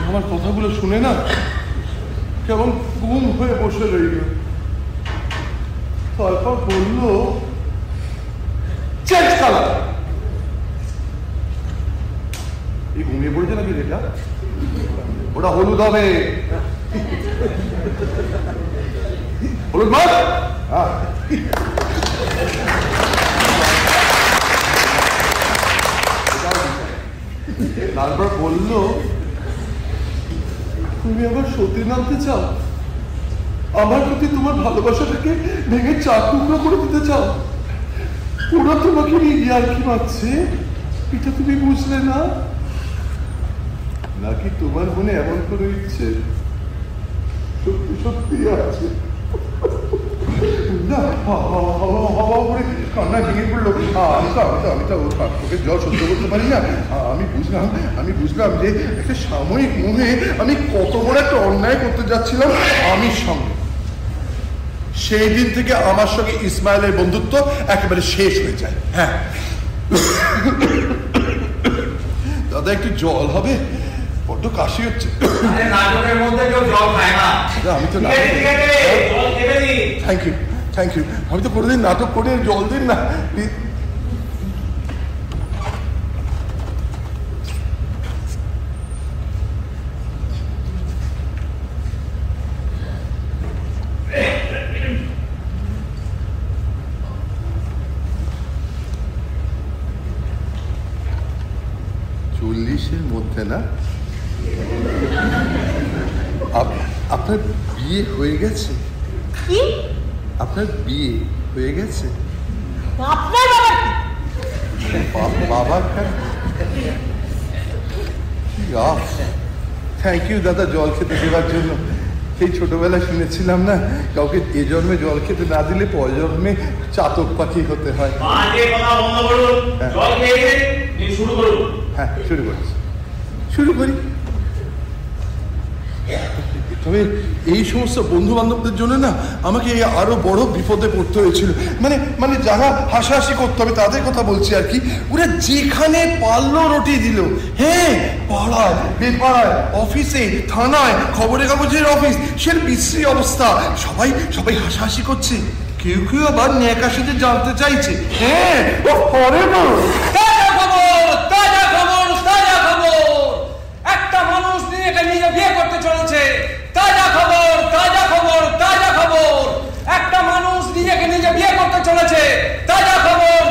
আমার কথাগুলো শুনে না কেমন গুম হয়ে বসে রইল। তারপর বলল চেঞ্জ কালার। এই ঘুমিয়ে পড়েছে নাকি এটা? ওটা হলুদ হবে। হলুদ মাছ। তারপর বলল তুমি আবার সত্যি নামতে চাও? আমার প্রতি তোমার ভালোবাসাটাকে ভেঙে 4 টুকরো করে দিতে চাও? ওরা তোমাকে নিয়ে ইয়ার্কি মারছে, এটা তুমি বুঝলে না? নাকি তোমার মনে এমন কোনো ইচ্ছে সত্যি সত্যি আছে? না হাওয়া করে কান্না ভেঙে পড়লো। আমি তো ওকে জল সহ্য করতে পারি না। আমি বুঝলাম যে একটা সাময়িক মোহে আমি কত বড় একটা অন্যায় করতে যাচ্ছিলাম আমির সঙ্গে। সেই দিন থেকে আমার সঙ্গে ইসমাইলের বন্ধুত্ব একেবারে শেষ হয়ে যায়। হ্যাঁ দাদা একটু জল হবে? বড্ড কাশি হচ্ছে। নাটকের মধ্যে কেউ জল খায় না। আমি তো থ্যাংক ইউ। আমি তো কোনোদিন নাটক করে জল দিন না। মধ্যে না আপনার বিয়ে হয়ে গেছে? কি? আপনার বিয়ে হয়ে গেছে? আপনার বাবা থ্যাংক ইউ দাদা জল খেতে দেওয়ার জন্য। সেই ছোটবেলায় শুনেছিলাম না, কাউকে এ জন্মে জল খেতে না দিলে পর জন্মে চাতক পাখি হতে হয়। হ্যাঁ শুরু করি। তবে এই সমস্ত বন্ধু বান্ধবদের জন্য না আমাকে আরো বড় বিপদে পড়তে হয়েছিল। মানে যারা হাসাহাসি করতে হবে তাদের কথা বলছি আর কি। ওরা যেখানে পারলো রটি দিল। হ্যাঁ, পাড়ায় বেপাড়ায় অফিসে থানায় খবরের কাগজের অফিস, সে বিশ্রী অবস্থা। সবাই হাসাহাসি করছে, কেউ আবার ন্যাকা সেজে জানতে চাইছে। হ্যাঁ একটা মানুষ নিজে বিয়ে করতে চলেছে। তাজা খবর। একটা মানুষ নিজেকে নিজে বিয়ে করতে চলেছে। তাজা খবর।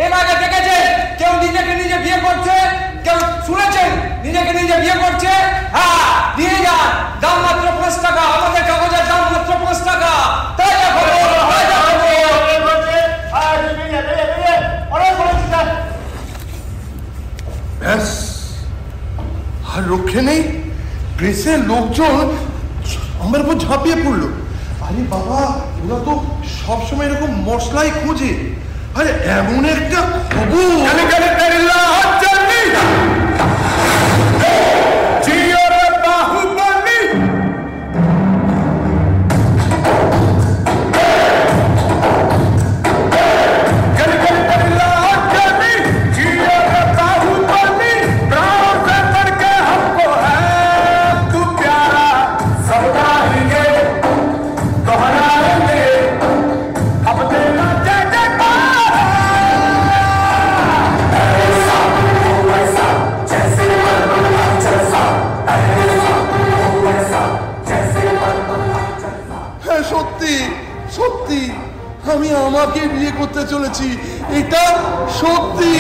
এর আগে দেখেছেন কেউ নিজেকে নিজে বিয়ে করছে? কেউ শুনেছেন নিজেকে নিজে বিয়ে করছে? হ্যাঁ, দিয়ে যান, দাম মাত্র 5 টাকা। আমাদের কাগজের দাম মাত্র 5 টাকা। তাজা খবর। ব্যাস, আর রক্ষে নেই। প্রেসের লোকজন আমার উপর ঝাঁপিয়ে পড়লো। আরে বাবা, ওরা তো সবসময় এরকম মশলাই খোঁজে। আরে এমন একটা খবর সত্যি আমি আমাকে বিয়ে করতে চলেছি, এটা সত্যি।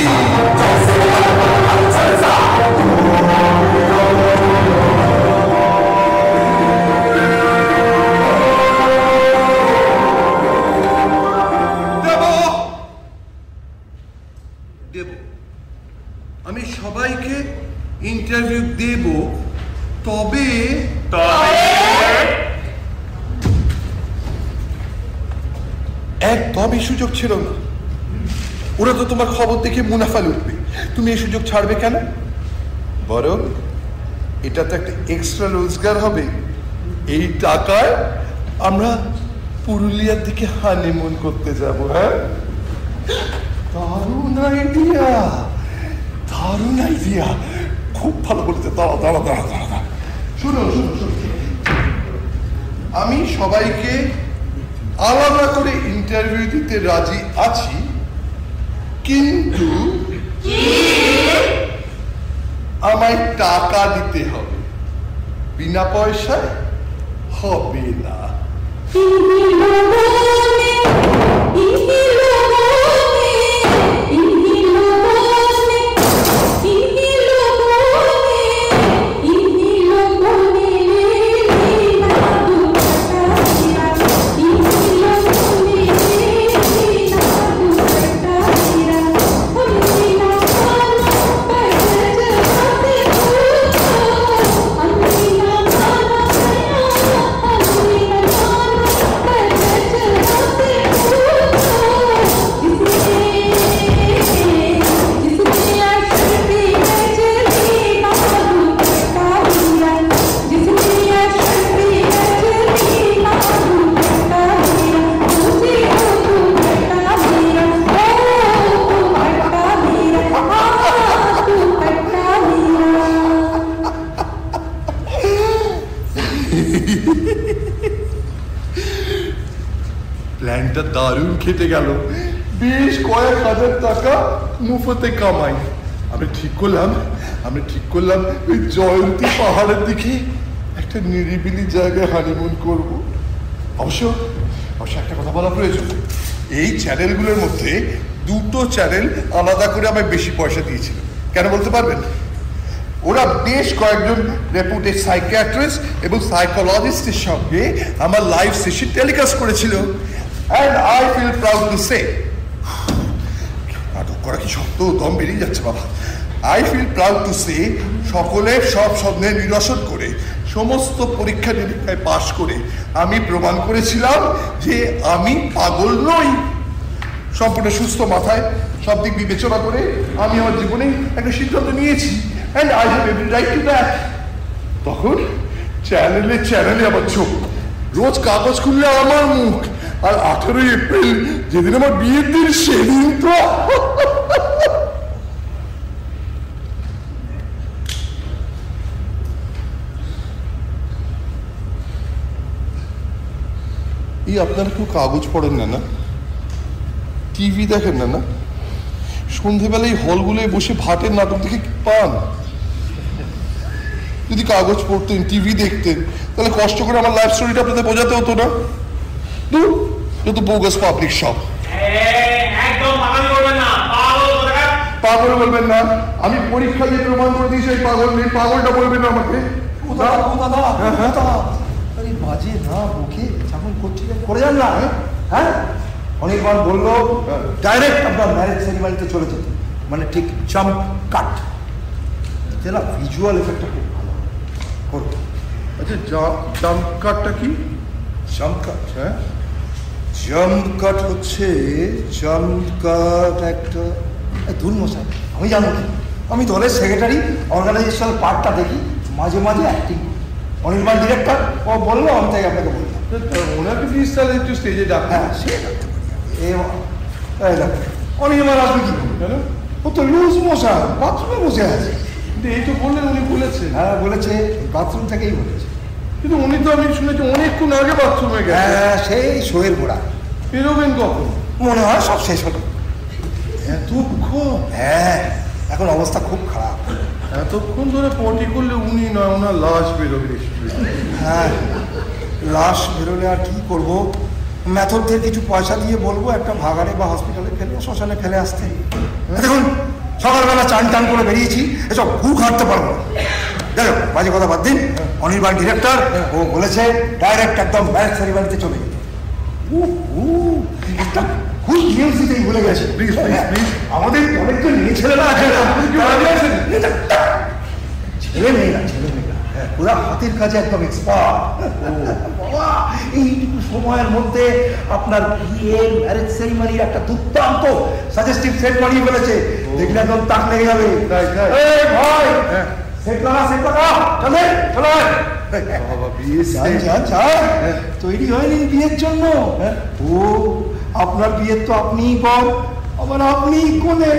দেব, আমি সবাইকে ইন্টারভিউ দেব, তবে একদমই সুযোগ ছিল না। ওরা তো তোমার খবর দেখে মুনাফা লুটবে, তুমি এই সুযোগ ছাড়বে কেন? বরং এটা তো একটা এক্সট্রা রোজগার হবে। এই টাকায় আমরা পুরুলিয়ার দিকে হানিমুন করতে যাব। হ্যাঁ, দারুণ আইডিয়া, দারুণ আইডিয়া, খুব ভালো বলেছে। দাঁড়া দাঁড়া দাঁড়া দাঁড়া দাঁড়া, শুনো শুনো শুনো, আমি সবাইকে আলাদা করে ইন্টারভিউ দিতে রাজি আছি, কিন্তু আমায় টাকা দিতে হবে, বিনা পয়সায় হবে না। প্ল্যানটা দারুণ খেতে গেল, বেশ কয়েক হাজার টাকা মুফতে কামাই। আমি ঠিক করলাম ওই জয়ন্তী পাহাড়ের দিকে একটা নিরিবিলি জায়গায় হানিমুন করব। অবশ্য একটা কথা বলা প্রয়োজন, এই চ্যানেলগুলোর মধ্যে দুটো চ্যানেল আলাদা করে আমায় বেশি পয়সা দিয়েছিল। কেন বলতে পারবেন? ওরা বেশ কয়েকজন রেপুটেড সাইকিয়াট্রিস্ট এবং সাইকোলজিস্টের সঙ্গে আমার লাইভ সেশন টেলিকাস্ট করেছিল। And I feel proud to say, নাটক করা কি শক্ত, দম বেরিয়ে যাচ্ছে বাবা। I feel proud to say, সকলে সব স্বপ্নের নিরসন করে সমস্ত পরীক্ষা নিরীক্ষায় পাশ করে আমি প্রমাণ করেছিলাম যে আমি পাগল নই। সম্পূর্ণ সুস্থ মাথায় সব দিক বিবেচনা করে আমি আমার জীবনে একটা সিদ্ধান্ত নিয়েছি, and I have every right to that. তখন চ্যানেলে আমার চোখ, রোজ কাগজ খুললে আমার মুখ, আর 18 এপ্রিল যেদিন আমার বিয়ের দিন সেদিন তো এই আপনারা কেউ কাগজ পড়েন না, টিভি দেখেন না, সন্ধেবেলায় হলগুলোয় বসে ভাটের নাটক দেখে পান। যদি কাগজ পড়তেন, টিভি দেখতেন, তাহলে কষ্ট করে আমার লাইফ স্টোরিটা আপনাদের বোঝাতে হতো না। যত বোগাস পাবলিক সব। পাগল বলবেন না, আমি পরীক্ষা দিয়ে প্রমাণ করে দিয়েছি এই পাগল নেই। পাগলটা বলবেন না আমাকে। বাজে না বুকে যখন করছি করে যান না। হ্যাঁ, অনেকবার বললো ডাইরেক্ট আপনার ম্যারেজ সেরিমনিতে চলে যেতে, মানে ঠিক জাম্প কাট, এতে না ভিজুয়াল এফেক্টটা খুব ভালো করবো। আচ্ছা, জাম্প কাটটা কি? জাম্প কাট, হ্যাঁ, জাম্প কাট হচ্ছে একটা ধুনমশাই। আমি জানো কি, আমি দলের সেক্রেটারি, অর্গানাইজেশনাল পার্টটা দেখি, মাঝে মাঝে অ্যাক্টিং। অনির্বাণ ডিরেক্টর ও বললো, আমি তাই আপনাকে বললাম ওনাকে প্লিজ তাহলে একটু স্টেজে ডাক। হ্যাঁ, সে অনির্বাণ আসবে কি বলুন, ও তো লুজ মশা, বাথরুমে বসে আছে। এই তো বললেন উনি বলেছে। হ্যাঁ বলেছে, বাথরুম থেকেই বলেছে। কিন্তু উনি তো আমি শুনেছি অনেকক্ষণ আগে বাথরুমে গেছে। হ্যাঁ, সেই শোয়ের গোড়া। বেরোবেন কখন? মনে হয় সব শেষ হলো। এতক্ষণ? হ্যাঁ, এখন অবস্থা খুব খারাপ। এতক্ষণ ধরে পটি করলে উনি নয়, ওনার লাশ বেরোবে। হ্যাঁ, লাশ বেরোলে আর কি করবো, মেথডদের কিছু পয়সা দিয়ে বলবো একটা ভাগাড়ে বা হসপিটালে ফেলে, শ্মশানে ফেলে আসতে। দেখুন, সকালবেলা চান টান করে বেরিয়েছি, এসব ঘুর খাটতে পারবো না। দেখো, বাজে কথা বাদ দিন। অনির্বাণ ডিরেক্টর ও বলেছে ডাইরেক্ট একদম ম্যারেজ সেরিমনিতে চলে যেতে। একটা খুব নিউজ দিতেই ভুলে গেছে। আমাদের অনেকজন মেয়ে ছেলেরা আছে, ছেলে মেয়েরা ওরা হাতের কাজে একদম এক্সপার্ট। বাবা, এইটুকু সময়ের মধ্যে আপনার বিয়ের ম্যারেজ সেরিমনির একটা দুর্দান্ত সাজেস্টিভ সেট বানিয়ে ফেলেছে। দেখলে একদম তাক লেগে যাবে। ভাই, সেট লাগা, চলে চলো। তৈরি হয়নি বিয়ের জন্য? ও, আপনার বিয়ের তো আপনিই বর, আবার আপনি কোনে?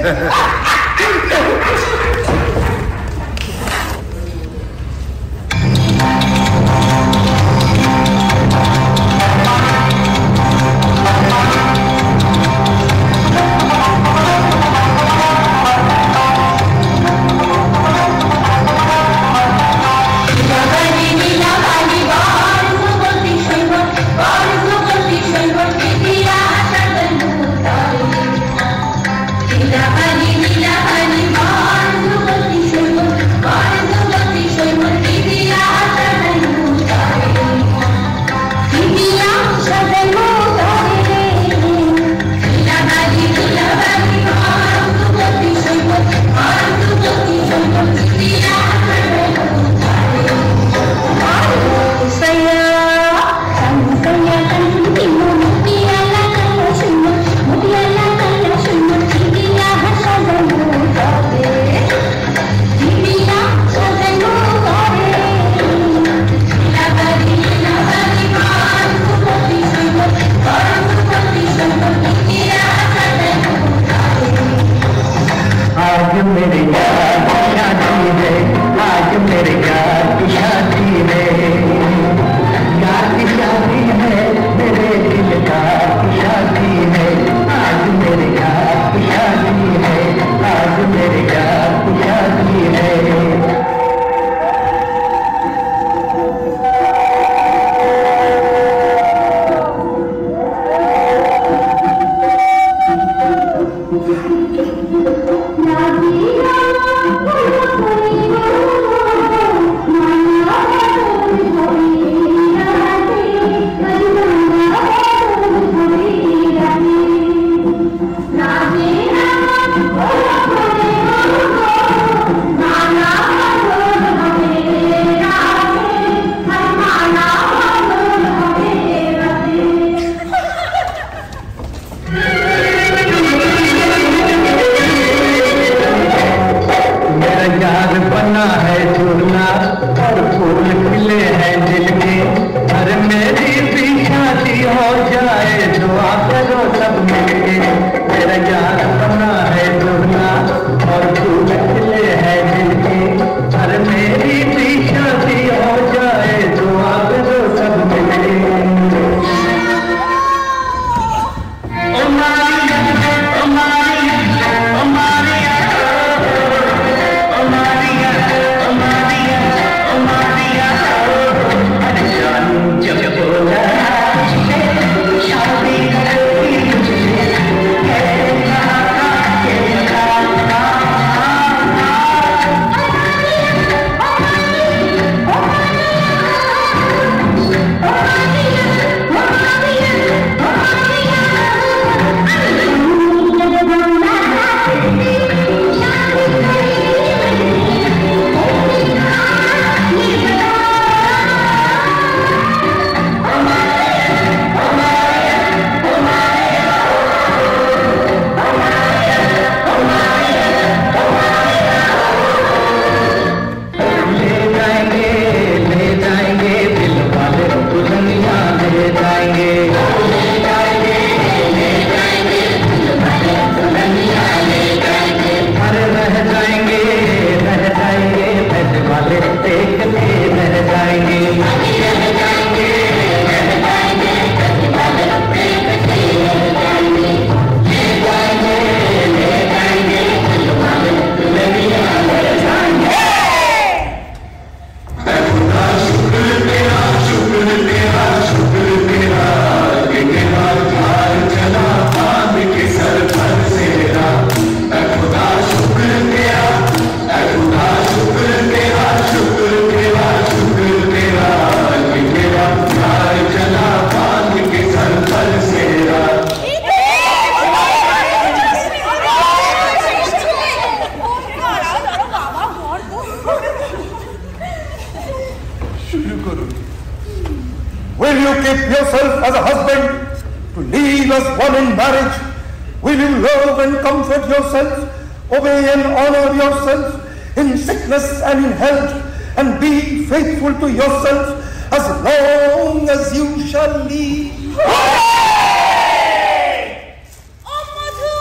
Will you keep yourself as a husband to live as one in marriage? Will you love and comfort yourself, obey and honor yourself in sickness and in health, and be faithful to yourself as long as you shall live? ও মধু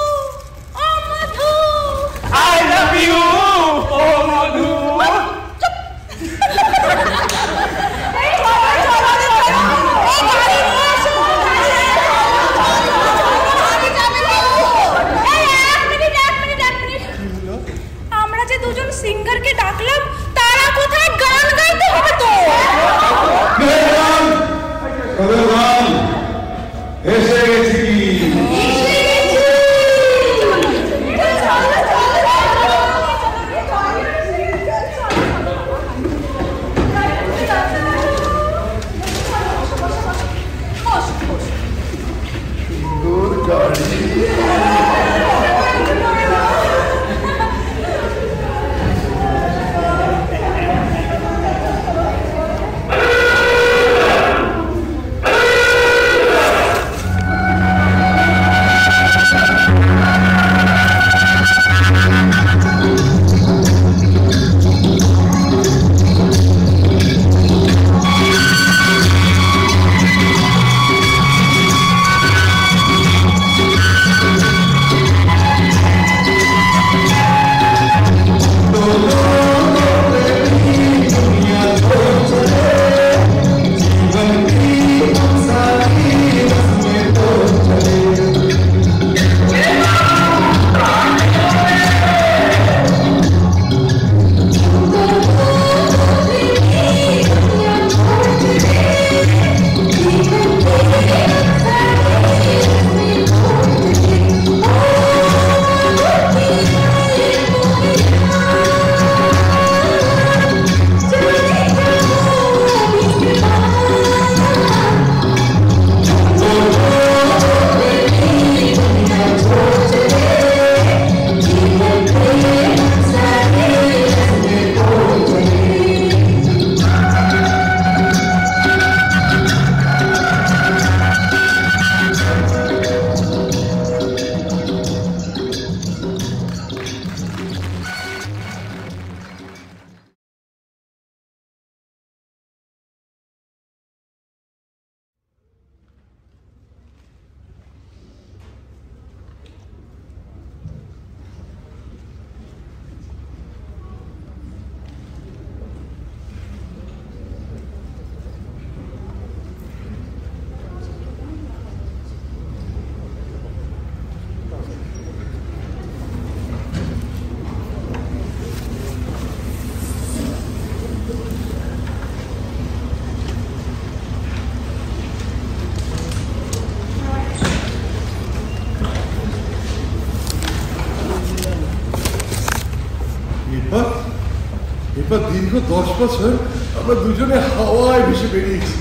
এরপর দীর্ঘ 10 বছর আমরা দুজনে হাওয়ায় ভেসে বেরিয়েছি।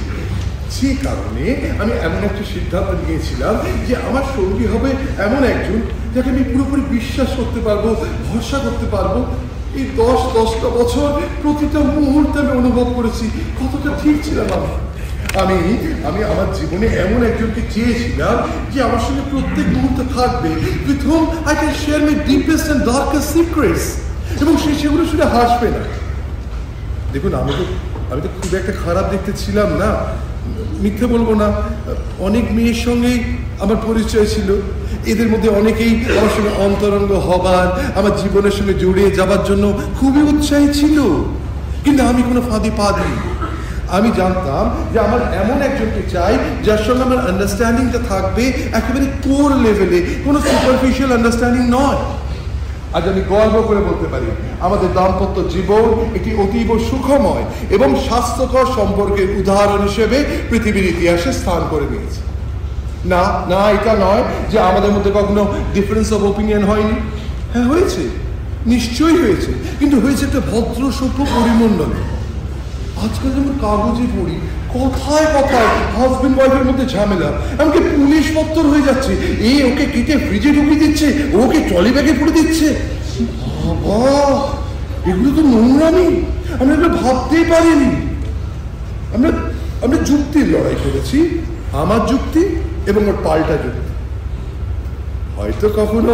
যে কারণে আমি এমন একটা সিদ্ধান্ত নিয়েছিলাম যে আমার সঙ্গী হবে এমন একজন যাকে আমি পুরোপুরি বিশ্বাস করতে পারবো, ভরসা করতে পারবো। এই 10টা বছর প্রতিটা মুহূর্তে আমি অনুভব করেছি কতটা ঠিক ছিলাম আমি। আমি আমার জীবনে এমন একজনকে চেয়েছিলাম যে আমার সঙ্গে প্রত্যেক মুহূর্তে থাকবে, with whom I can share my deepest and darkest secrets, এবং সেগুলো শুনে হাসবে না। দেখুন, আমি তো খুব একটা খারাপ দেখতে ছিলাম না, মিথ্যে বলবো না। অনেক মেয়ের সঙ্গেই আমার পরিচয় ছিল, এদের মধ্যে অনেকেই আমার সঙ্গে অন্তরঙ্গ হবার, আমার জীবনের সঙ্গে জড়িয়ে যাবার জন্য খুবই উৎসাহী ছিল, কিন্তু আমি কোনো ফাঁদে পা দিই। আমি জানতাম যে আমার এমন একজনকে চাই যার সঙ্গে আমার আন্ডারস্ট্যান্ডিংটা থাকবে একেবারে কোর লেভেলে, কোনো সুপারফিশিয়াল আন্ডারস্ট্যান্ডিং নয়। আজ আমি গর্ব করে বলতে পারি আমাদের দাম্পত্য জীবন একটি অতীব সুখময় এবং স্বাস্থ্যকর সম্পর্কের উদাহরণ হিসেবে পৃথিবীর ইতিহাসে স্থান করে নিয়েছে। না না, এটা নয় যে আমাদের মধ্যে কখনো ডিফারেন্স অফ ওপিনিয়ন হয়নি। হ্যাঁ, হয়েছে, নিশ্চয়ই হয়েছে, কিন্তু হয়েছে একটা ভদ্র সভ্য পরিমণ্ডলে। আজকাল যেমন কাগজে পড়ি কথায় কথায় হাজবেন্ড ওয়াইফের মধ্যে ঝামেলা, এমনকি পুলিশ পত্তর হয়ে যাচ্ছে। এই ওকে কেটে ফ্রিজে ঢুকিয়ে দিচ্ছে, ওকে ট্রলি ব্যাগে পড়ে দিচ্ছে। বাবা, এগুলো তো নোংরামি, আমরা এগুলো ভাবতেই পারিনি। আমরা যুক্তির লড়াই করেছি, আমার যুক্তি এবং ওর পাল্টা যুক্তি। হয়তো কখনো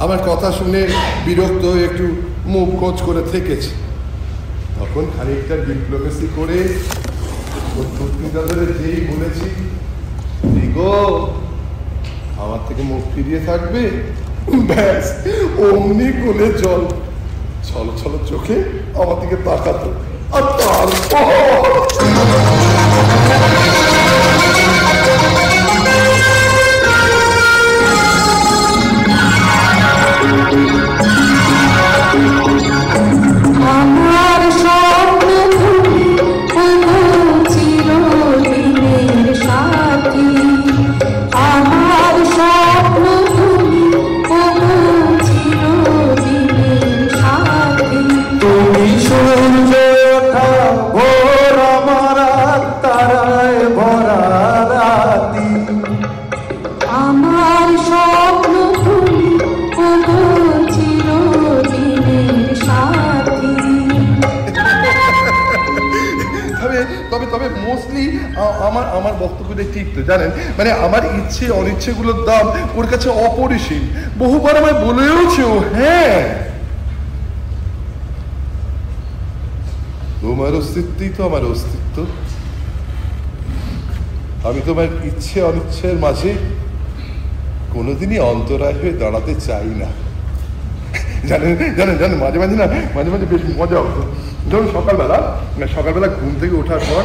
আমার কথা শুনে বিরক্ত হয়ে একটু মুখ কোঁচ করে থেকেছে, তখন খানিকটা ডিপ্লোমেসি করে যেই বলেছি, গো আমার থেকে মুখ ফিরিয়ে থাকবে, ব্যাস অমনি কোলে জল ছল ছল চোখে আমার দিকে তাকাতো। আর আমার স্বপ্ন চিরদিনের সাথী, আমার স্বপ্ন চিরদিনের সাথী। তুমি সূর্য ওঠা ভোর আমার তারায় ভরা রাতি, আমার স্বপ্ন চিরদিনের সাথী। তবে মোস্টলি আমার বক্তব্যটা ঠিক তো জানেন, মানে আমার ইচ্ছে অনিচ্ছেগুলোর দাম ওর কাছে অপরিসীম। বহুবার আমায় বলেওছে ও, হ্যাঁ তোমার অস্তিত্বই তো আমার অস্তিত্ব, আমি তোমার ইচ্ছে অনিচ্ছের মাঝে কোনোদিনই অন্তরায় হয়ে দাঁড়াতে চাই না। জানেন জানেন জানেন মাঝে মাঝে না, মাঝে মাঝে বেশ মজা হতো। ধরুন সকালবেলা ঘুম থেকে ওঠার পর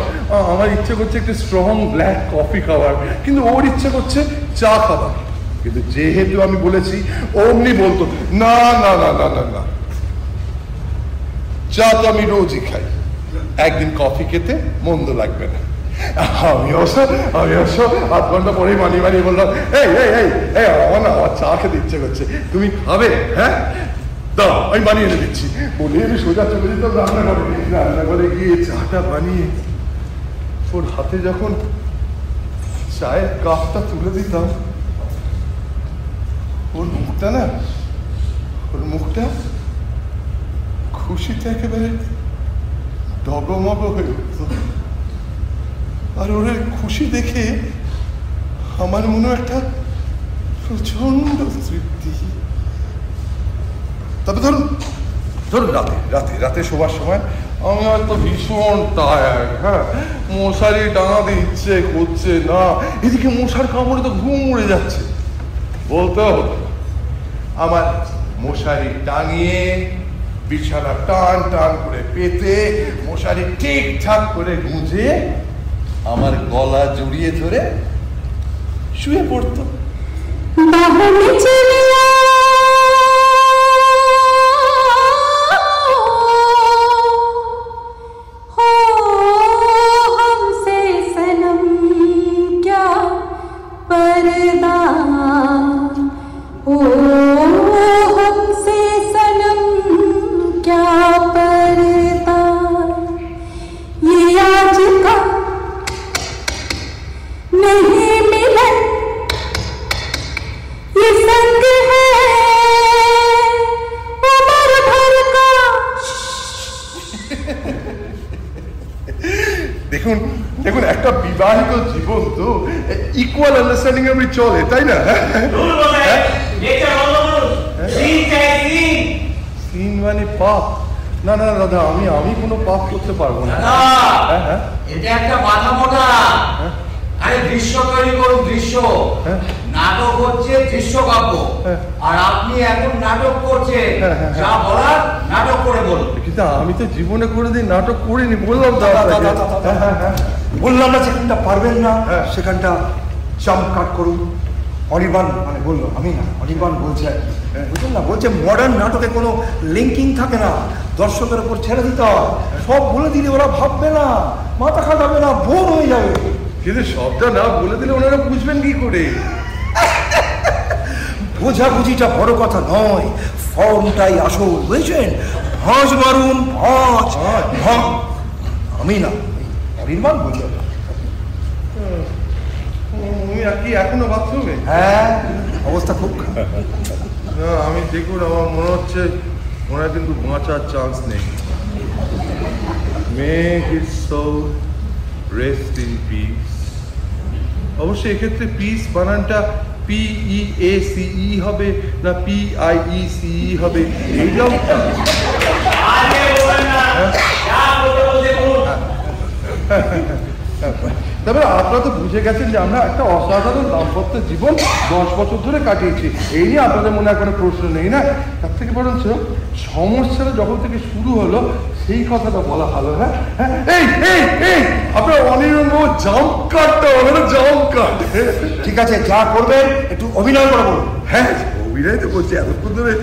আমার ইচ্ছে করছে একটু স্ট্রং ব্ল্যাক কফি খাওয়ার, কিন্তু ওর ইচ্ছে করছে চা খাবার। কিন্তু যেহেতু আমি বলেছি, অমনি বলতো না না না না না না, চা তো আমি রোজই খাই, একদিন কফি খেতে মন্দ লাগবে না। আমি অবশ্য 8 ঘন্টা পরেই মানিয়ে বললাম, আমার চা খেতে ইচ্ছে করছে, তুমি খাবে? হ্যাঁ দাও, আমি বানিয়ে এনে দিচ্ছি। বলে আমি সোজা চলে যেতাম রান্নাঘরে গিয়ে চাটা বানিয়ে ওর হাতে যখন চায়ের কাপটা তুলে দিতাম, ওর মুখটা খুশিতে একেবারে ডগমগ হয়ে উঠত। আর ওর খুশি দেখে আমার মনে একটা প্রচন্ড তৃপ্তি। তবে ধরুন রাতে শোবার সময় আমি হয়তো ভীষণ টায়ার্ড, হ্যাঁ, মশারি টাঙাতে ইচ্ছে করছে না, এদিকে মশার কামড়ে তো ঘুম উড়ে যাচ্ছে। বলতে হতো আমার মশারি টাঙিয়ে বিছানা টান টান করে পেতে মশারি ঠিকঠাক করে গুঁজে আমার গলা জড়িয়ে ধরে শুয়ে পড়তো। हमसे सनम क्या पर्दा দেখুন দেখুন একটা বিবাহিত জীবন তো ইকুয়াল আন্ডারস্ট্যান্ডিং এ চলে, তাই না? সিন মানে পাপ? না না দাদা, আমি কোনো পাপ করতে পারবো না। এটা একটা মাথা মোটা। আরে দৃশ্য তৈরি করুন, দৃশ্য। নাটক হচ্ছে দৃশ্য কাব্য, আর আপনি এখন নাটক করছেন। যা বলার নাটক করে বলুন। কিন্তু আমি তো জীবনে কোনোদিন নাটক করিনি, বললাম বললাম না সেখানটা পারবেন না, সেখানটা জাম্প কাট করুন। অনির্বাণ মানে বললো, আমি না, অনির্বাণ বলছে, বুঝলেন না, বলছে মডার্ন নাটকে কোনো লিঙ্কিং থাকে না, দর্শকের উপর ছেড়ে দিতে হয়। সব বলে দিলে ওরা ভাববে না, মাথা খাটাবে না, বোর হয়ে যাবে। কিন্তু সবটা না বলে দিলে ওনারা বুঝবেন কি করে? বোঝাবুঝিটা বড় কথা নয়, ফর্মটাই আসল, বুঝেছেন? ভাঁজ মারুন, ভাঁজ। আমি না, অনির্বাণ বলছে। কি এখনো বাথরুমে? হ্যাঁ, অবস্থা খুব না, আমি দেখুন আমার মনে হচ্ছে ওনার কিন্তু বাঁচার চান্স নেই। May his soul rest in peace. অবশ্যই এক্ষেত্রে পিস বানানটা PEACE হবে না PIECE হবে, এইটাও তবে আপনারা তো বুঝে গেছেন যে আমরা একটা অসাধারণ দাম্পত্য জীবন 10 বছর ধরে কাটিয়েছি। এই নিয়ে আপনাদের মনে আর কোনো প্রশ্ন নেই না? তার থেকে বরঞ্চ সমস্যাটা যখন থেকে শুরু হলো সেই কথাটা বলা ভালো। হ্যাঁ এই এই এই আপনার অনির্বাণ জাম্প কাটটা হবে না, জাম্প কাট। ঠিক আছে, যা করবেন একটু অভিনয় করে বলুন। হ্যাঁ, অভিনয় তো করছি, এতক্ষণ ধরে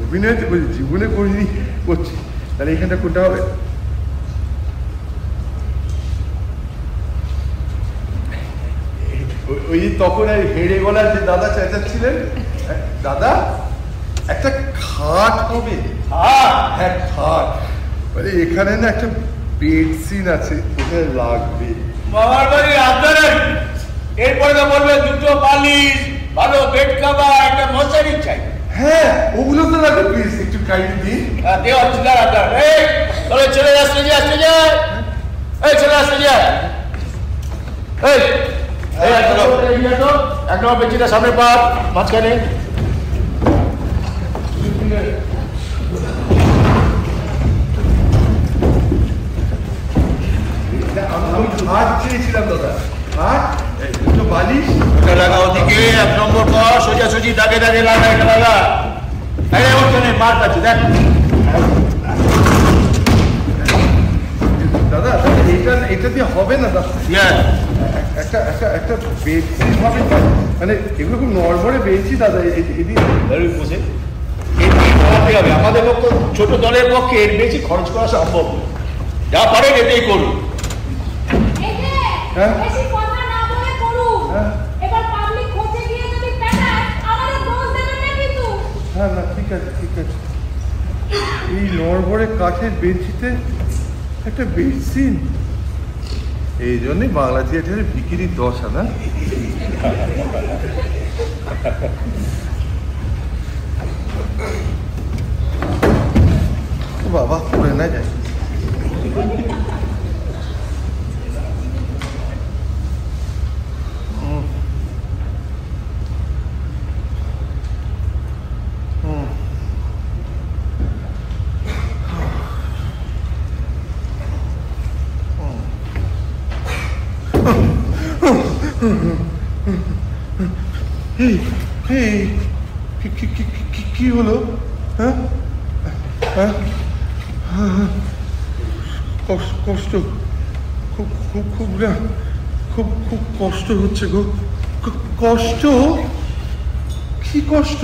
অভিনয় তো করছি, জীবনে করিনি, করছি। তাহলে এখানটা কোনটা হবে? ওই তখন আর হেড়ে গলার যে দাদা চেঁচাচ্ছিলেন, দাদা একটা খাট হবে। হ্যাঁ খাট, মানে এখানে না একটা বেড সিন আছে, ওখানে লাগবে। বাবার বাড়ি আপনার, এরপরে তো বলবে দুটো বালিশ, ভালো বেড কভার, একটা মশারি চাই। হ্যাঁ, ওগুলো তো লাগবে, প্লিজ একটু কাইন্ডলি দিন। দেওয়া চিন্তা আপনার। এই চলে চলে আসতে যায়, আসতে যায়, এই চলে আসতে যায়। এই এক নম্বর বেঞ্চিটা সামনে পাত, মাঝখানে। আমি খাট চেয়েছিলাম দাদা, খাট, দুটো বালিশ। ওটা লাগা ওদিকে, এক নম্বর পর সোজাসুজি দাগে দাগে লাগা, এটা লাগা। এই ওখানে মার কাছে দেখ। দাদা এটা দিয়ে হবে না দাদা। একটা বেঞ্চি হবে, মানে এগুলো খুব নড়বড়ে বেঞ্চি দাদা। বসে হবে আমাদের পক্ষে, ছোট দলের পক্ষে এর বেশি খরচ করা সম্ভব নয়। যা পারেন এটাই করুন। বেশি কথা না বলে করুন। এবার পাবলিক খোঁজে গিয়ে যদি পেটায় আমাদের দোষ দেবেন না কিন্তু। হ্যাঁ না, ঠিক আছে ঠিক আছে। এই নড়বড়ে কাঠের বেঞ্চিতে একটা বেডসিন, এই জন্যই বাংলা থিয়েটারের বিক্রির দশা না? বাবা পড়ে না যায়। কি হলো? হ্যাঁ কষ্ট, খুব খুব খুব খুব খুব কষ্ট হচ্ছে গো। কষ্ট? কি কষ্ট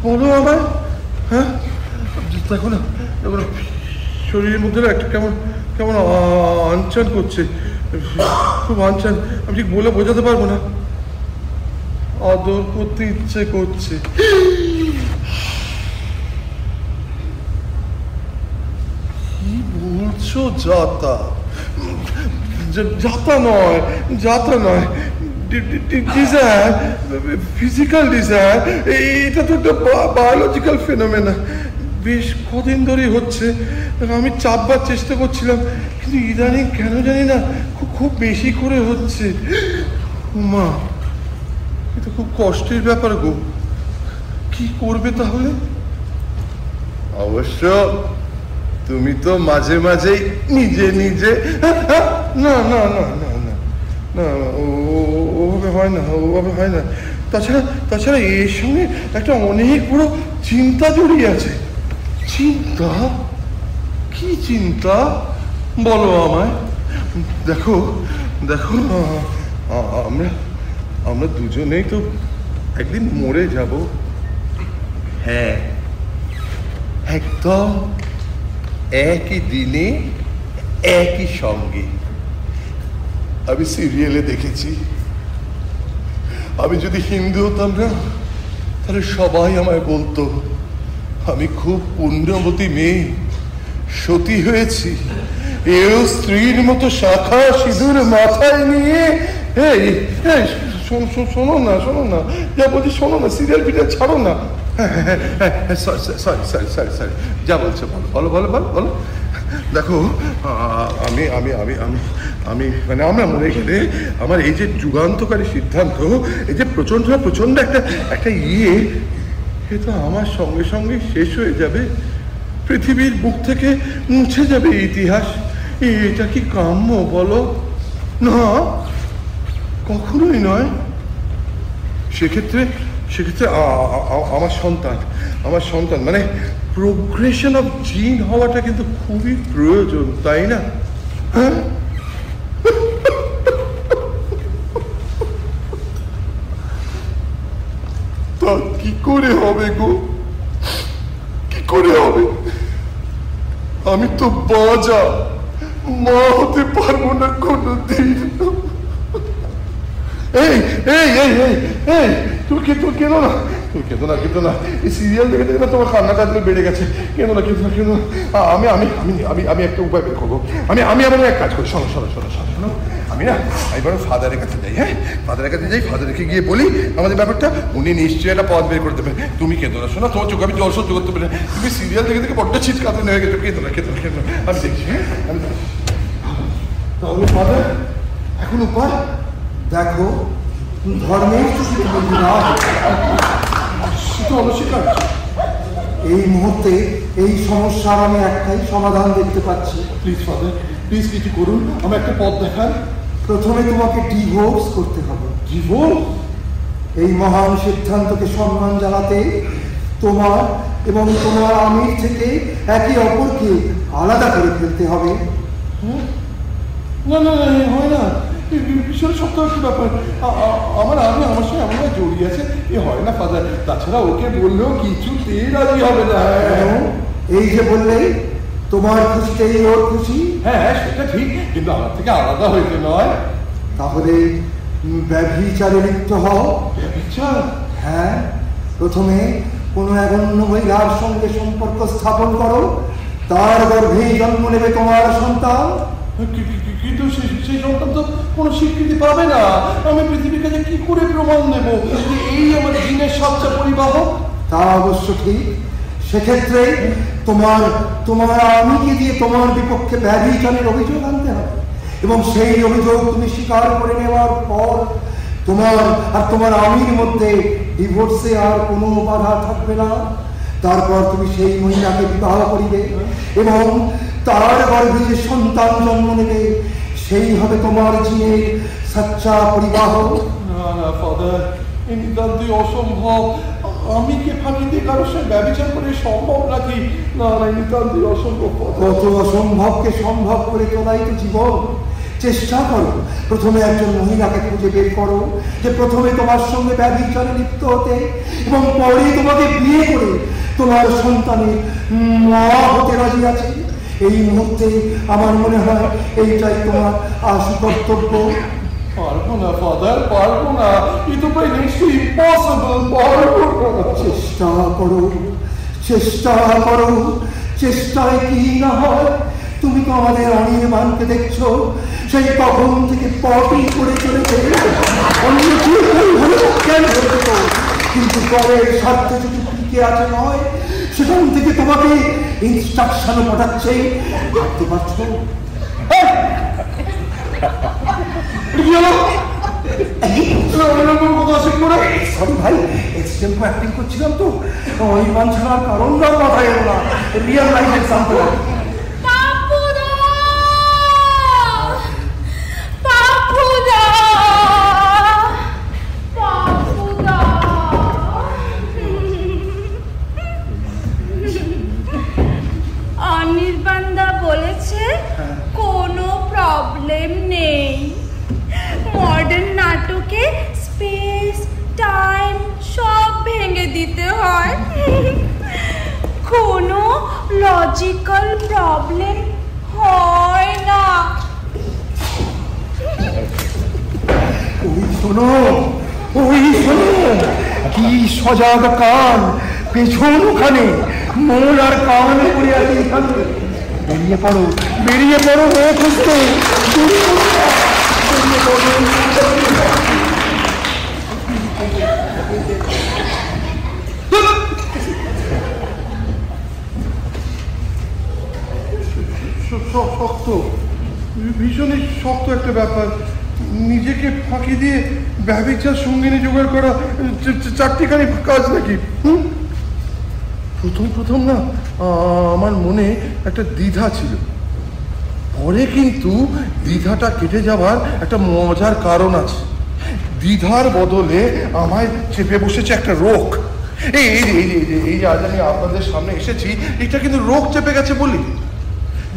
বলো আমায়? হ্যাঁ, দেখো না, দেখো না, শরীরের মধ্যে একটা কেমন কেমন আনচান করছে, খুব আনচান। আমি ঠিক বলে বোঝাতে পারবো না। আদর করতে ইচ্ছে করছে। কি বলছো? যাতা যাতা নয়, যাতা নয়, ডিজায়ার, ফিজিক্যাল ডিজায়ার। এটা তো একটা বায়োলজিক্যাল ফেনোমেনা। বেশ কদিন ধরেই হচ্ছে। আমি চাপবার চেষ্টা করছিলাম, কিন্তু ইদানিং কেন জানি না খুব বেশি করে হচ্ছে। মা, এটা খুব কষ্টের ব্যাপার গো, কি করবে তাহলে? অবশ্য তুমি তো মাঝে মাঝেই নিজে নিজে না না না না না না, ওভাবে হয় না, ওভাবে হয় না। তাছাড়া এর সঙ্গে একটা অনেক বড় চিন্তা জড়িয়ে আছে। চিন্তা? কি চিন্তা বলো আমায়? দেখো দেখো, আমরা দুজনেই তো একদিন মরে যাব। হ্যাঁ, একদম একই দিনে একই সঙ্গে। আমি সিরিয়ালে দেখেছি, আমি যদি হিন্দু হতাম না তাহলে সবাই আমায় বলতো আমি খুব পুণ্যবতী মেয়ে, সতী হয়েছি, এও স্ত্রীর মতো শাখা সিঁদুর মাথায় নিয়ে। এই শোনো না, যা বলছি শোনো না, সিরিয়াল ফিরিয়াল ছাড়ো না। সরি, যা বলছো বলো বলো বলো বলো। দেখো, আমি আমি আমি আমি আমি মানে আমরা মনে গেলে আমার এই যে যুগান্তকারী সিদ্ধান্ত, এই যে প্রচন্ড একটা এ তো আমার সঙ্গে সঙ্গে শেষ হয়ে যাবে, পৃথিবীর বুক থেকে মুছে যাবে ইতিহাস। এটা কি কাম্য বলো? না, কখনোই নয়। সেক্ষেত্রে আমার সন্তান মানে প্রোগ্রেশন অফ জিন হওয়াটা কিন্তু খুবই প্রয়োজন, তাই না? হ্যাঁ, তা কি করে হবে গো, কি করে হবে? আমি তো বাজা, মা হতে পারবো না কোনোদিন। এই এই এই এই এই তুমি কেঁদো না, এই সিরিয়াল দেখে দেখে না তোমার কান্নাটা বেড়ে গেছে। কেন না আমি আমি আমি আমি একটা উপায় বের করবো। আমি আমার এক কাজ করি, শোনো, আমি বরং ফাদারের কাছে যাই। হ্যাঁ, ফাদারকে গিয়ে বলি আমাদের ব্যাপারটা, উনি নিশ্চয়ই একটা পথ বের করে দেবে। তুমি কেঁদো না, শোনো, তোমার চোখে আমি জল সহ্য করতে পারি। তুমি সিরিয়াল দেখে বড্ড ছিটকাতে নেমে গেছো। কেঁদো না, আমি দেখছি। হ্যাঁ, আমি দেখছি। তাহলে ফাদার এখন উপায় দেখো, ধর্মের অনস্বীকার। এই মুহূর্তে এই সমস্যার আমি একটাই সমাধান দেখতে পাচ্ছি। প্লিজ ফাদার, প্লিজ কিছু করুন, আমার একটা পথ দেখান। প্রথমে তোমাকে ডিভোর্স করতে হবে। ডিভোর্স? এই মহান সিদ্ধান্তকে সম্মান জানাতে তোমার এবং তোমার আমির থেকে একে অপরকে আলাদা করে ফেলতে হবে। না, হয় না, ভীষণ শক্ত একটা ব্যাপার। আমার সঙ্গে এমন জড়িয়ে আছে, এ হয় না ফাদার। তাছাড়া ওকে বললেও কিছুতেই রাজি হবে না। এই যে বললে তোমার খুশিতেই ওর খুশি। হ্যাঁ, সেটা ঠিক, কিন্তু আমার থেকে আলাদা হইতে নয়। তাহলে ব্যভিচারে লিপ্ত হও। ব্যভিচার? হ্যাঁ, প্রথমে কোনো এক অন্য মহিলার সঙ্গে সম্পর্ক স্থাপন করো, তার গর্ভেই জন্ম নেবে তোমার সন্তান। কিন্তু সেই সন্তান তো কোনো স্বীকৃতি পাবে না। আমি পৃথিবীর কাছে কি করে প্রমাণ দেবো যে এই আমার দিনের সবচেয়ে পরিবাহক? তা অবশ্য ঠিক। সেক্ষেত্রে তোমার আমিকে দিয়ে তোমার বিপক্ষে ব্যভিচারের অভিযোগ আনতে হবে, এবং সেই অভিযোগ তুমি স্বীকার করে নেওয়ার পর তোমার আমির মধ্যে ডিভোর্সে আর কোনো বাধা থাকবে না। তারপর তুমি সেই মহিলাকে বিবাহ করিবে এবং তার গর্ভে যে সন্তান জন্ম নেবে সেই হবে তোমার জিনের সচ্চা পরিবাহ। না ফাদার, এই নিতান্তই অসম্ভব। আমি কে ফাঁকি দিয়ে কারোর সঙ্গে ব্যবচার করে সম্ভব নাকি? না, নিতান্তই অসম্ভব। কত অসম্ভবকে সম্ভব করে তোলাই তো জীবন। চেষ্টা করো, প্রথমে একজন মহিলাকে খুঁজে বের করো যে প্রথমে তোমার সঙ্গে ব্যভিচারে লিপ্ত হতে এবং পরে তোমাকে বিয়ে করে তোমার সন্তানের মা হতে রাজি আছে। এই মুহূর্তে আমার মনে হয় এইটাই তোমার আশু কর্তব্য। পারবো না ফাদার, পারবো না। এই তো প্রায় নিশ্চয়ই ইম্পসিবল। পারবো না। চেষ্টা করো। চেষ্টায় কি না হয়? তুমি তো আমাদের অনির্বাণকে দেখছো, সেই কখন থেকে পটি করে চলেছে। কিন্তু পরের স্বার্থে যদি টিকে আছে নয়, সেখান থেকে তোমাকে ইনস্ট্রাকশন পাঠাচ্ছে। ভাবতে পারছো? ভাই এক্সটেম্পো অ্যাক্টিং করছিলাম তো, ওই মান ছাড়ার কারণ মাথায় এলো না। Real life example. অনির্বাণদা বলেছে কোনো প্রবলেম নেই, মডার্ন নাটকে স্পেস টাইম সব ভেঙে দিতে হয়, কোনো লজিক্যাল প্রবলেম হয় না। ওই শোনো কি সজাগ কান, পেছন ওখানে, মন আর কান পড়ে আছে এখানে। বেরিয়ে পড়ো মেয়ে খুঁজতে। শক্ত, ভীষণই শক্ত একটা ব্যাপার। নিজেকে ফাঁকি দিয়ে ব্যভিচার সঙ্গিনী জোগাড় করা চারটিখানি কাজ নাকি? প্রথম না আমার মনে একটা দ্বিধা ছিল, পরে কিন্তু দ্বিধাটা কেটে যাওয়ার একটা মজার কারণ আছে। দ্বিধার বদলে আমায় চেপে বসেছে একটা রোগ। এই আজ আমি আপনাদের সামনে এসেছি, এটা কিন্তু রোগ চেপে গেছে বলি।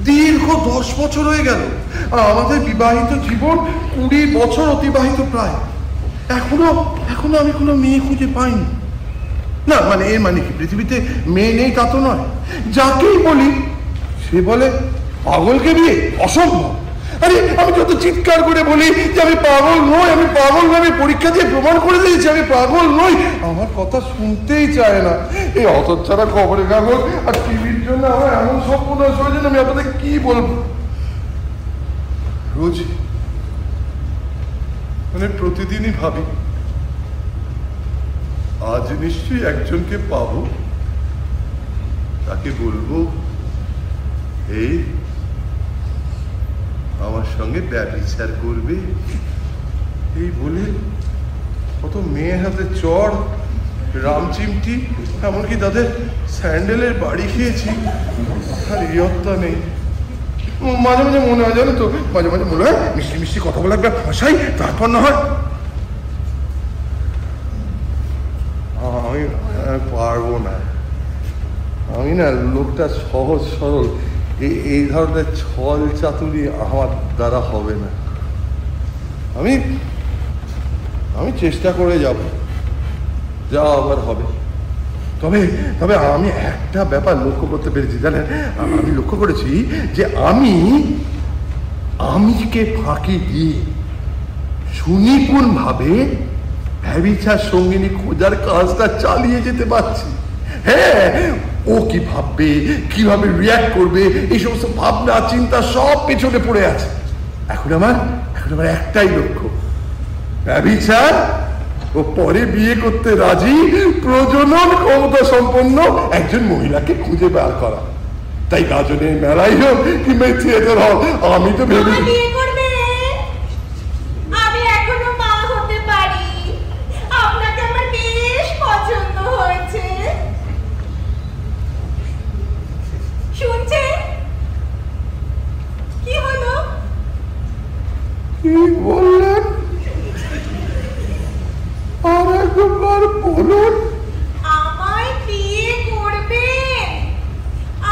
দীর্ঘ 10 বছর হয়ে গেল আমাদের বিবাহিত জীবন, 20 বছর অতিবাহিত প্রায়। এখনো আমি কোনো মেয়ে খুঁজে পাইনি। না মানে এর মানে কি পৃথিবীতে মেয়ে নেই তা তো নয়। যাকেই বলি সে বলে পাগলকে বিয়ে অসম্ভব। আরে আমি যত চিৎকার করে বলি যে আমি পাগল নই, আমি পাগল নই, আমি পরীক্ষা দিয়ে প্রমাণ করে দিয়েছি আমি পাগল নই, আমার কথা শুনতেই চায় না। এই হতচ্ছাড়া খবরের কাগজ আর টিভির জন্য আমার এমন সর্বনাশ হয়েছে, আমি আপনাদের কি বলবো। রোজ মানে প্রতিদিনই ভাবি আজ নিশ্চয়ই একজনকে পাবো, তাকে বলবো এই আমার সঙ্গে ব্যভিচার করবে। এই বলে কত মেয়ের হাতে চড়, রামচিমটি, এমনকি তাদের স্যান্ডেলের বাড়ি খেয়েছি, আর ইয়ত্তা নেই। মাঝে মাঝে মনে হয় জানো তো, মাঝে মাঝে মনে হয় মিষ্টি কথা বলে একবার ফাঁসাই, তারপর না হয়। আমি পারবো না, আমি না লোকটা সহজ সরল, এই ধরনের ছল চাতুরি আমার দ্বারা হবে না। আমি চেষ্টা করে যাব, যা আবার হবে। তবে আমি একটা ব্যাপার লক্ষ্য করতে পেরেছি জানেন, আমি লক্ষ্য করেছি যে আমিকে ফাঁকি দিয়ে সুনিপুণ ভাবে ব্যভিচার সঙ্গিনী খোঁজার কাজটা চালিয়ে যেতে পারছি। হ্যাঁ, ও কি ভাববে, কিভাবে রিয়াক্ট করবে, এই সমস্ত ভাবনা চিন্তা সব পেছনে পড়ে আছে। এখন আমার একটাই লক্ষ্য, ব্যভিচার ও পরে বিয়ে করতে রাজি প্রজনন ক্ষমতা সম্পন্ন একজন মহিলাকে খুঁজে বের করা। তাই গাজনের মেলাই হোক কিংবা থিয়েটার হোক, আমি তো ভেবে আমি এখনো মা হতে পারি। আপনাকে আমার বেশ পছন্দ হয়েছে। শুনছেন কি হলো? কি বললেন আর একবার বলুন। আমায় বিয়ে করবেন?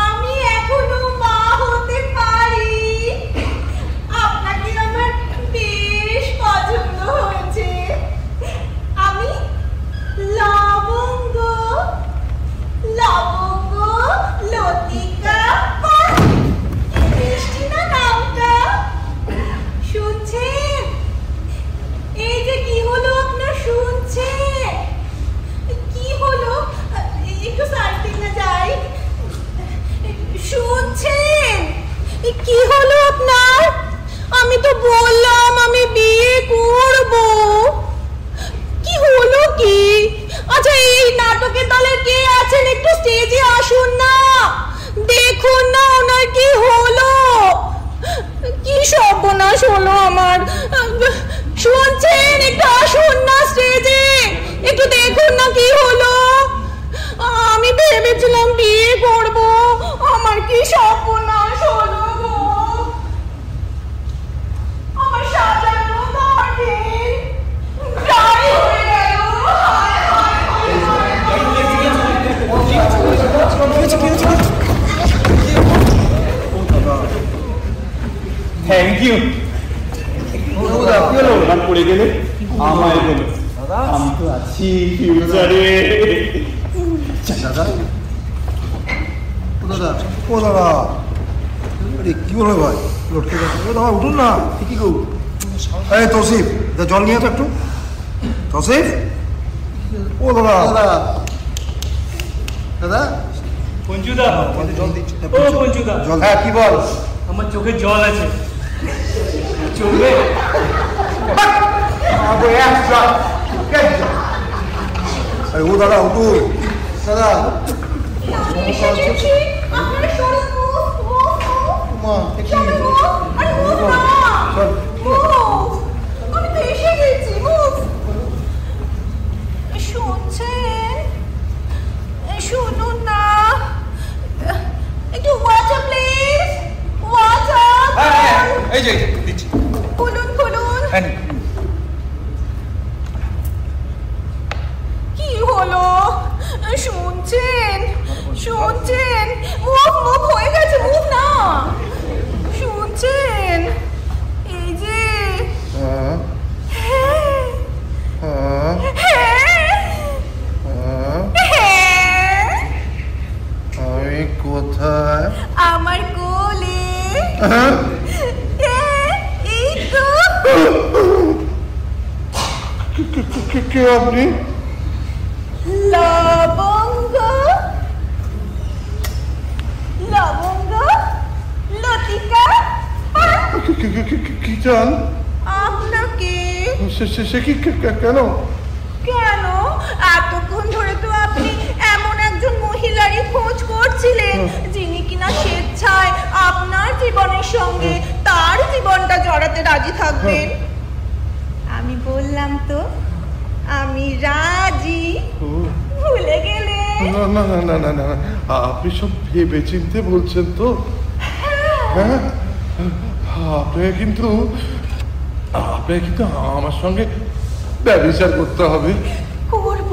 আমি এখনো মা হতে পারি। আপনাকে আমার বেশ পছন্দ হয়েছে। আমি লবঙ্গ লতিকা, মিষ্টি না নামটা? শুনছেন? এই যে কি হলো আপনার, শুনছেন? কি হলো? একটু সাইডে না যাই। শুনছেন? কি হলো আপনার? আমি তো বললাম আমি বিয়ে করব। কি হলো কি? আচ্ছা, এই নাটকের দলে কে আছেন একটু স্টেজে আসুন না, দেখুন না ওনার কি হলো। কি সর্বনাশ হলো আমার। শুনছেন? একটু আসুন না স্টেজে, একটু দেখুন না কি হলো। আমি ভেবেছিলাম বিয়ে করব, আমার কি সর্বনাশ হলো গো। আমার সাজানো গার্ডেন ড্রাই হয়ে গেল। Thank you. পড়ে গেলে আমায় বলো, আমি তো আছি ফিউচারে। দাদা ও দাদা, আরে কি বলবে ভাই, লটকে যাচ্ছে। ও দাদা উঠুন না, ঠিকই গো। এই তৌসিফ, জল নিয়ে তো একটু। তৌসিফ, ও দাদা দাদা পঞ্চুদা, জল দিচ্ছি। ও পঞ্চুদা, জল। হ্যাঁ কি বল? আমার চোখে জল আছে, চলবে? আরে ও দাদা উঠুন দাদা। শুনছেন? শুনুন না, একটু ওয়াটার প্লিজ, ওয়াটার। এই যে দিচ্ছি। খুলুন খুলুন। কি হলো? শুনছেন? শুনছেন? মুভ মুভ হয়ে গেছে, মুভ না। শুনছেন? এই যে আমি কোথায়? আমার কোলে। এই তো। কে আপনি? লবঙ্গ, লবঙ্গ, লতিকা। কি চান? আপনাকে। সে কি কেন? কেন? এতক্ষণ ধরে তো আপনি এমন একজন মহিলারই খোঁজ করছিলেন যিনি কিনা স্বেচ্ছায় আপনার জীবনের সঙ্গে তার জীবনটা জড়াতে রাজি থাকবেন। আমি বললাম তো আমি রাজি। ভুলে গেলে? না না না না না না, আপনি সব ভেবে চিনতে বলছেন তো? হ্যাঁ, আপনাকে কিন্তু আমার সঙ্গে ব্যবচার করতে হবে। করব।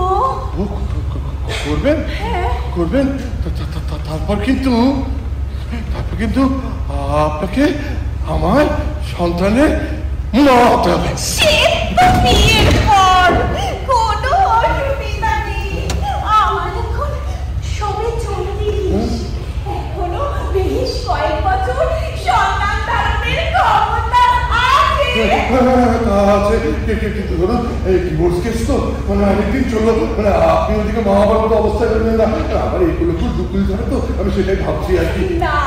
করবেন? করবেন? তারপর কিন্তু আপনাকে আমার সন্তানের মা হতে হবে। বিয়ের পর কোনো অসুবিধা নেই। আমার এখন সবে 40, এখনো বেশ কয়েক বছর সন্তান ধারণের ক্ষমতা আছে। কিন্তু ধরুন এই ডিভোর্স কেস তো অনেকদিন চললো, আপনি ওদিকে মহাভারত অবস্থা করবেন না, আমার এইগুলো খুব দুপুল ধরে তো আমি সেটাই ভাবছি আর কি। না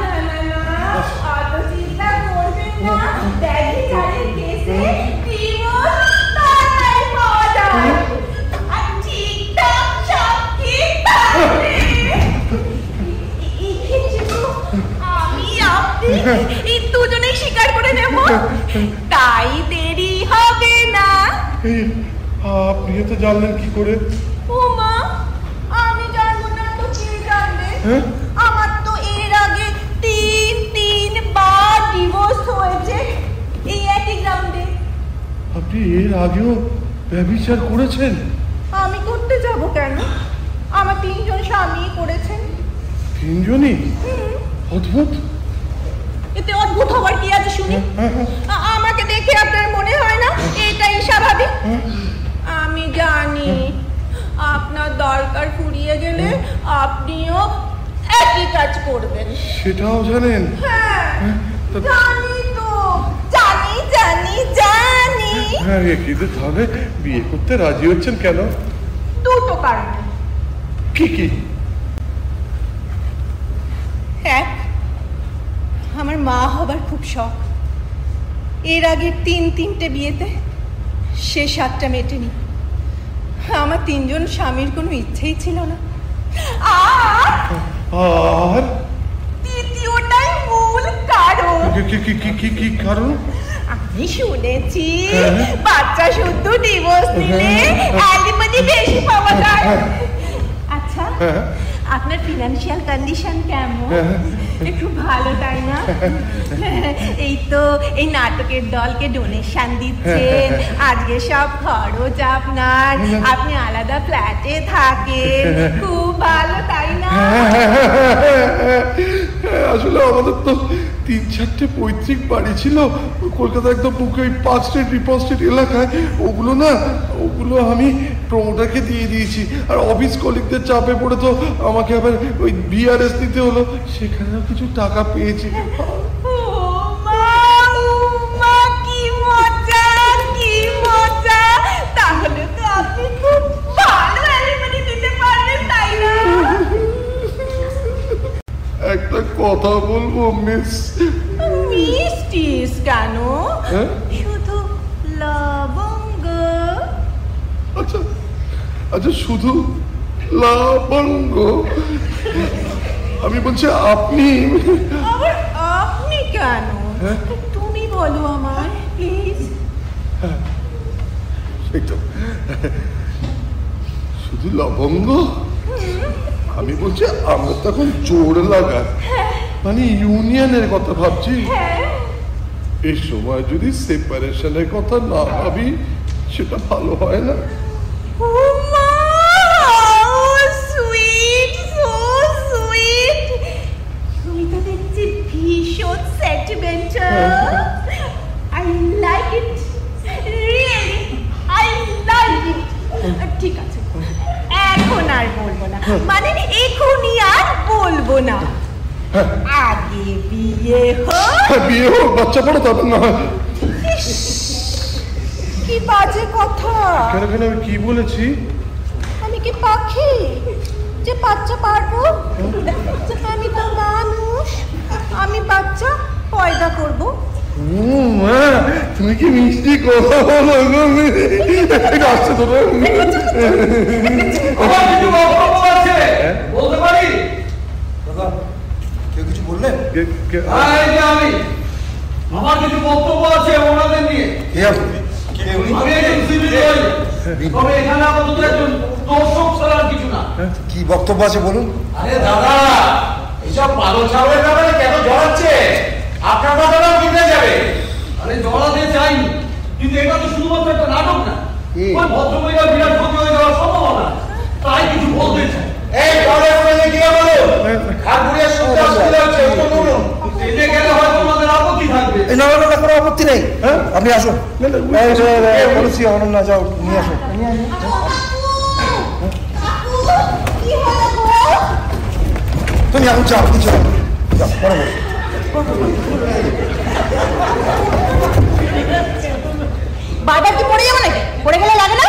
না না না, অত চিন্তা করবেন না। ব্যভিচারের কেসে ডিভোর্স তাড়াতাড়ি পাওয়া যায়। আর ঠিকঠাক সব ঠিক থাকবে। এই ক্ষেত্রে তো আমি আপনি এই দুজনেই স্বীকার করে নেব, তাই দেরি হবে না। আপনি তো জানলেন কি করে? ও মা, আমি জানবো না তো কে জানবে? আমার তো এর আগে 3 বার ডিভোর্স হয়েছে এই একই গ্রাউন্ডে। আপনি এর আগেও ব্যভিচার করেছেন? আমি করতে যাব কেন? আমার 3 জন স্বামী করেছেন। 3 জনই? অদ্ভুত। এতে অদ্ভুত হবার কি আছে শুনি? আমাকে দেখে আপনার মনে হয় না এটাই স্বাভাবিক? আমি জানি আপনার দরকার ফুরিয়ে গেলে আপনিও একই কাজ করবেন। সেটাও জানেন? হ্যাঁ, জানি তো, জানি জানি জানি। হ্যাঁ, কিন্তু তাহলে বিয়ে করতে রাজি হচ্ছেন কেন? দুটো কারণ। কি কি? এক, আমার মা হবার খুব শখ। এর আগে 3টে বিয়েতে সে 7টা মেটেনি। আমার 3 জন স্বামীর কোনো ইচ্ছেই ছিল না। আর আর দ্বিতীয়টাই মূল মূল কারণ। কি কারণ? আমি শুনেছি বাচ্চা শুদ্ধ ডিভোর্স নিলে অ্যালিমনি বেশি পাওয়া যায়। আচ্ছা, আপনার ফিনান্সিয়াল কন্ডিশন কেমন? একটু ভালো, তাই না? এই তো এই নাটকের দলকে ডোনেশন দিচ্ছেন, আজকে সব খরচ আপনার, আপনি আলাদা ফ্ল্যাটে থাকেন, খুব ভালো, তাই না? আসলে আমাদের তো 3-4টে পৈতৃক বাড়ি ছিল কলকাতা একদম বুকে, ওই 5 স্ট্রিট রিপন স্ট্রিট এলাকায়। ওগুলো আমি প্রমোটারকে দিয়ে দিয়েছি। আর অফিস কলিগদের চাপে পড়ে তো আমাকে আবার ওই বিআরএস দিতে হলো, সেখানেও কিছু টাকা পেয়েছি। তাহলে তো আপনি খুব ভালো অ্যালিমনি দিতে পারবেন, তাই না? একটা কথা বলবো মিস? মিষ্টিস কেন? শুধু লবঙ্গ। আচ্ছা, শুধু লবঙ্গ? আমি বলছি আপনি। আবার আপনি কেন? তুমি বলো আমায় প্লিজ। শুধু লবঙ্গ? আমি বলছি আমরা তখন জোর লাগা, মানে ইউনিয়নের কথা ভাবছি। এই সময় যদি সেপারেশনের কথা না ভাবি সেটা ভালো হয় না। তুমি তো দেখছি ভীষণ sentimental. I like it, really I like it. ঠিক আছে, এখন আর বলবো না, মানে এখনই আর বলবো না। আগে বিয়ে হোক, বাচ্চা পড়ো, তারপর না। কি বাজে কথা! কেন আমি কি বলেছি? আমি কি পাখি যে বাচ্চা পারবো? আমি তো মানুষ, আমি বাচ্চা পয়দা করবো। তুমি কি মিষ্টি কথা বলো গো! আসছে তো বলতে পারি? দাদা, কেউ কিছু বললেন? আমি আমার কিছু বক্তব্য আছে ওনাদের নিয়ে। তবে এখানে আপাতত একজন দর্শক ছাড়া আর কিছু না। কি বক্তব্য আছে বলুন? আরে দাদা, এইসব পালো ছাগলের ব্যাপারে কেন জড়াচ্ছে? আপনার কথাটাও কিনে যাবে। আরে জড়াতে চাইনি, কিন্তু এটা তো শুধুমাত্র একটা নাটক না। ওই ভদ্রমহিলা বিরাট ক্ষতি হয়ে যাওয়ার সম্ভাবনা, তাই কিছু বলতে চাই। এই পরে বলে কি বলো? খাগুড়িয়া শুনতে অসুবিধা হচ্ছে, একটু বলুন। ট্রেনে গেলে হয়তো আমাদের আপত্তি থাকবে। না, কোনো আপত্তি নেই। আপনি আসুন, বলছি অনন্যা, যাও নিয়ে আসুন। তুমি এখন যাও, কিছু যাও, পরে বারবার কি পড়ে যাবো নাকি? পড়ে গেলে লাগে না?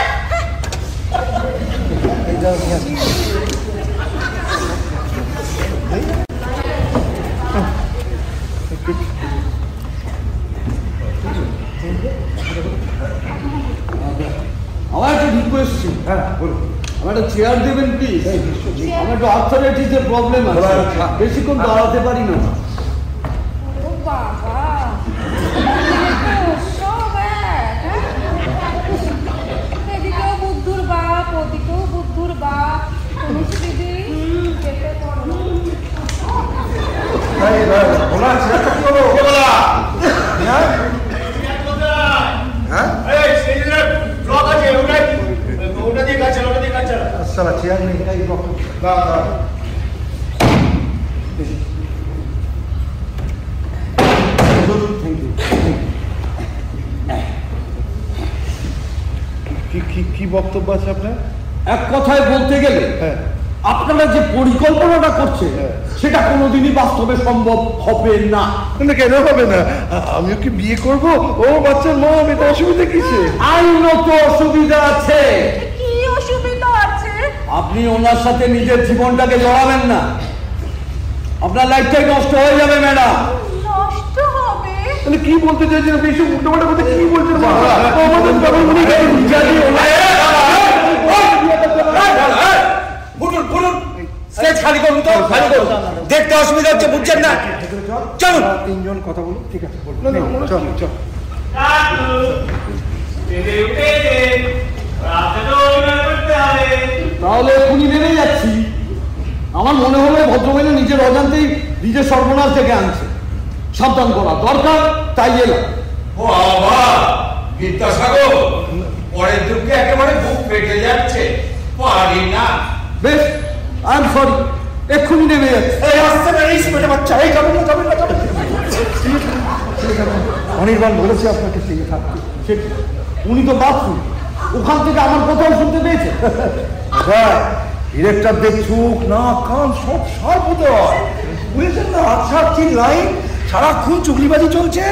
আমার একটা রিকোয়েস্ট ছিল। বলুন। আমার একটা চেয়ার দেবেন প্লিজ। আমার একটু আর্থারাইটিসের প্রবলেম আছে, বেশিক্ষণ দাঁড়াতে পারি না। এদিকেও বুদ্ধুর বাপ, ওদিকেও বুদ্ধুর বাপ। দিদি চেয়ার নেই, কি বক্তব্য আছে আপনার? এক কথায় বলতে গেলে আপনারা যে পরিকল্পনাটা করছেন সেটা কোনোদিনই বাস্তবে সম্ভব হবে না। কেন হবে না? আমিও কি বিয়ে করবো? ও বাচ্চার মা, আমি তো অসুবিধা কিসে? আইনত অসুবিধা আছে। কি অসুবিধা আছে? আপনি ওনার সাথে নিজের জীবনটাকে জড়াবেন না, আপনার লাইফটাই নষ্ট হয়ে যাবে ম্যাডাম। নষ্ট হবে? তাহলে কি বলতে চাইছেন? এইসব উল্টোপাল্টা কথা কি বলছেন? স্টেজ খালি করুন তো, খালি করুন। দেখতে অসুবিধা হচ্ছে, বুঝছেন না? চলুন। তিনজন কথা বলুন, ঠিক আছে চল চল। তাহলে এখনই নেমে যাচ্ছি। আমার মনে হলো ভদ্রমহিলা নিজের অজান্তেই নিজের সর্বনাশ ডেকে আনছে, সাবধান করা দরকার, তাই এলাম। ও বাবা বিদ্যাসাগর, পরের দুঃখে একেবারে বুক পেটে যাচ্ছে, পারি না। বেশ, আই এম সরি, এক্ষুনি নেমে যাচ্ছে। এই আসতে না, এই স্পিডে বাচ্চা, এই যাবেন না যাবেন না যাবেন। অনির্বাণ বলেছে আপনাকে সেই থাকতে, সে উনি তো বাথরুম, ওখান থেকে আমার কোথাও শুনতে পেয়েছে। ডিরেক্টরদের চোখ না কান সব সর্বদয় বুঝেছেন না, আচ্ছা কি লাইন, সারাক্ষণ চুগলিবাজি চলছে,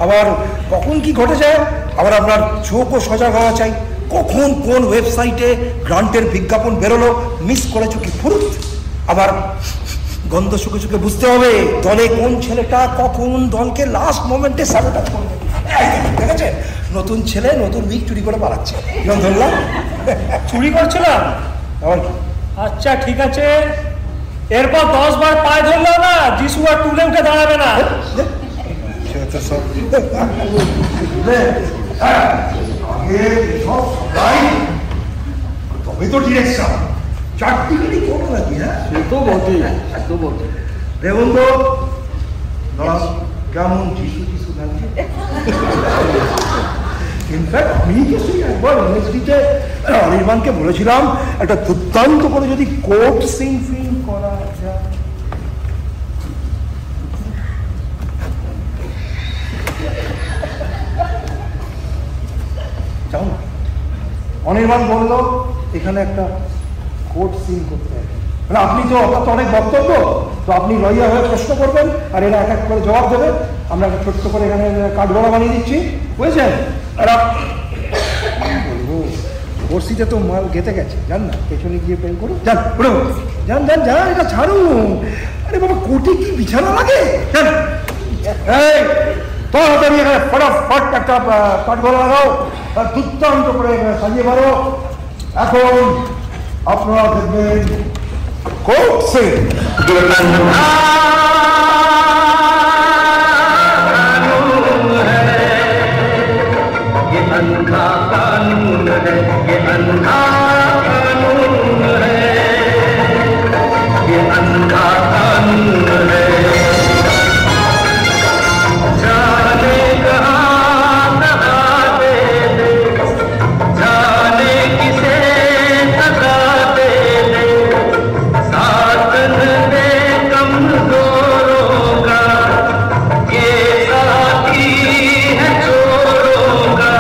আবার কখন কি ঘটে যায়, আবার আপনার চোখও সজাগ হওয়া চাই। কখন কোন ওয়েবসাইটে গ্রান্টের বিজ্ঞাপন বেরোলো, মিস করেছো কি ফুরুত, আবার গন্ধ শুকে শুকে বুঝতে হবে দলে কোন ছেলেটা কখন দলকে লাস্ট মোমেন্টে সাবোটাজ করবে। ঠিক আছে, নতুন ছেলে নতুন উইক চুরি করে পালাচ্ছে, ধরলাম চুরি করছিলাম। আবার কি? আচ্ছা ঠিক আছে, এরপর 10 বার পায়ে ধরলো না, যিশু আর টুলে উঠে দাঁড়াবে না। তবে তো ডিরেকশন চারটিখানি করো নাকি? হ্যাঁ সে তো বটেই, সে তো বটে। রেবন্ধ কেমন যিশু যিশু লাগছে। ইনফ্যাক্ট আমি কিছু একবার ইউনিভার্সিটিতে অনির্বাণকে বলেছিলাম একটা দুর্দান্ত করে যদি কোর্ট সিন ফিল্ম করা যায়। যাও না, অনির্বাণ বললো এখানে একটা কোর্ট সিন করতে হবে, মানে আপনি তো অনেক বক্তব্য, তো আপনি লইয়া হয়ে প্রশ্ন করবেন আর এরা এক এক করে জবাব দেবে। আমরা একটা ছোট্ট করে এখানে কাঠগড়া বানিয়ে দিচ্ছি, বুঝেছেন? এরা বলবো বর্ষিতে তো মাল গেতে গেছে, জান না, পেছনে গিয়ে প্রেম করুন, যান যান যান যান, এটা ছাড়ুন। আরে বাবা কোর্টে কি বিছানা লাগে, যান। এই তাড়াতাড়ি এখানে ফটাফট একটা কাঠগড়া লাগাও আর দুর্দান্ত করে সাজিয়ে মারো। এখন আপনারা দেখবেন কোর্ট সিন। अनोखा कानून है, ये अनोखा कानून है, ये अनोखा कानून है। जाने कहाँ दे दे, जाने किसे थका दे दे, साथ न दे कमजोरों का, ये साथी है चोरों का।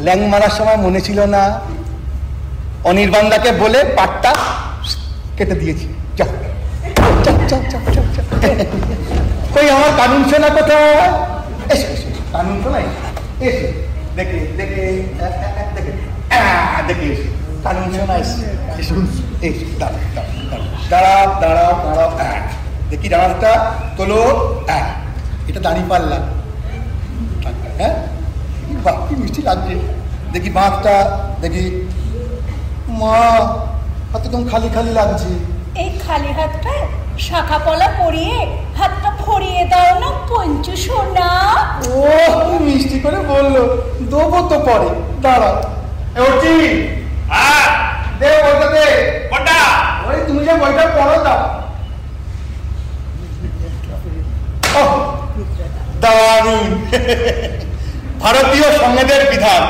ল্যাং মারার সময় মনে ছিল না অনির্বাণদাকে বলে পাটটা কেটে দিয়েছি। কই আমার কানুন শোনা কোথায়? এসে এসে কানুন শোনাই, এসে দেখে দেখে দেখে দেখে এসে কানুন শোনা এসে এসে দাঁড়াও দাঁড়াও দাঁড়াও, দেখি দাঁড়াটা তোলো, এটা দাঁড়িয়ে পারলাম, হ্যাঁ বাহ কি মিষ্টি লাগছে। দেখি বাঁকটা দেখি, মা হাতে কেমন খালি খালি লাগছে। এই খালি হাতটা শাখা পলা পরিয়ে হাতটা ভরিয়ে দাও না পঞ্চু সোনা। ও কি মিষ্টি করে বললো, দেবো তো পরে, দাঁড়াও। দে বইটা দে, কোনটা? ওই তুমি যে বইটা পড়ো দাও। দারুণ, ভারতীয় সংবিধানের বিধান।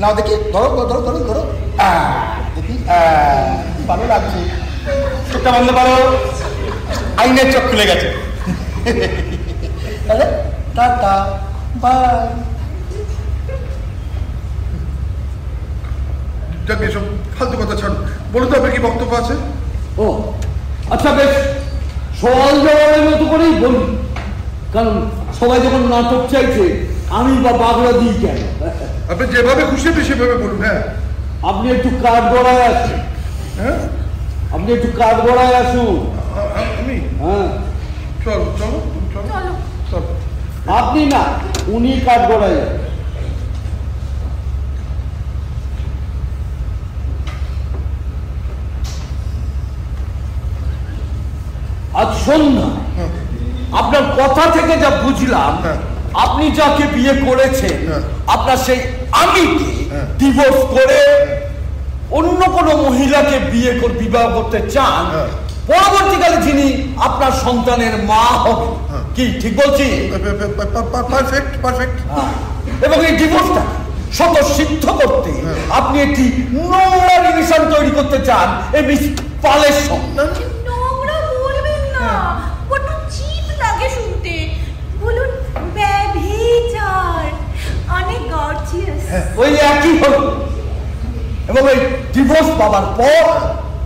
নাও দেখি, ধরো ধরো ধরো ধরো, দেখি ভালো লাগছে। চোখটা বন্ধ করো, আইনের চোখ খুলে গেছে। তাহলে টাটা বাই। যাকে সব ফালতু কথা ছাড়ুন, বলুন তো আপনার কি বক্তব্য আছে? ও আচ্ছা বেশ, সওয়াল জবাবের মতো করেই বলি, কারণ সবাই যখন নাটক চাইছে আমি বা বাংলা দিই কেন? আপনি যেভাবে খুশি হবে সেভাবে বলুন। হ্যাঁ আপনি একটু কাঠ গড়ায় আছেন, হ্যাঁ আপনি একটু কাঠগড়ায় আসুন। আমি? হ্যাঁ চলো চলো চলো চলো। চলো। আপনি না, উনি কাঠগড়ায়। আজ সন্ধ্যা আপনার কথা থেকে যা বুঝলাম, আপনি যাকে বিয়ে করেছেন আপনার সেই আমিকে ডিভোর্স করে অন্য কোনো মহিলাকে বিবাহ করতে চান, পরবর্তীকালে যিনি আপনার সন্তানের মা হবে। কি ঠিক বলছি? Perfect perfect. এবং এই ডিভোর্সটা স্বতঃসিদ্ধ করতে আপনি একটি নোংরা রিলেশন তৈরি করতে চান এই মিস পালের সঙ্গে। নোংরা বলবেন না, কত চিপ লাগে শুনতে। বলুন ব্যভিচার, অনেক গর্জিয়াস। ওই একই হল। এবং এই ডিভোর্স পাবার পর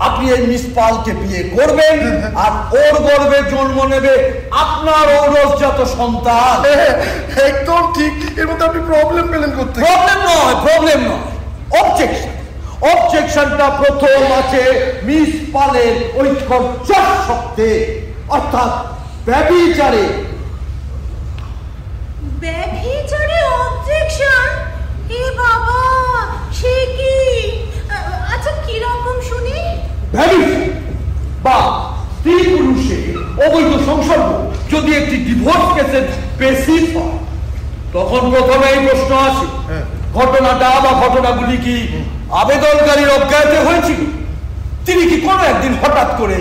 আপনি এই মিস পালকে বিয়ে করবেন, আর ওর গর্ভে জন্ম নেবে আপনার ঔরসজাত সন্তান। একদম ঠিক। এর মধ্যে আপনি প্রবলেম পেলেন করতে? প্রবলেম নয়, অবজেকশন। অবজেকশনটা প্রথম আছে মিস পালের ওই খরচার শব্দে, অর্থাৎ ব্যভিচারে। ব্যভিচারে অবজেকশন? এ বাবা, সে কি? আচ্ছা কিরকম শুনি? ব্যভিচার বা স্ত্রী পুরুষের অবৈধ সংসর্গ যদি একটি ডিভোর্স কেসের বেসিস হয়, তখন প্রথমে এই প্রশ্ন আসে, ঘটনাটা বা ঘটনাগুলি কি আবেদনকারীর অজ্ঞাতে হয়েছিল? তিনি কি কোনো একদিন হঠাৎ করে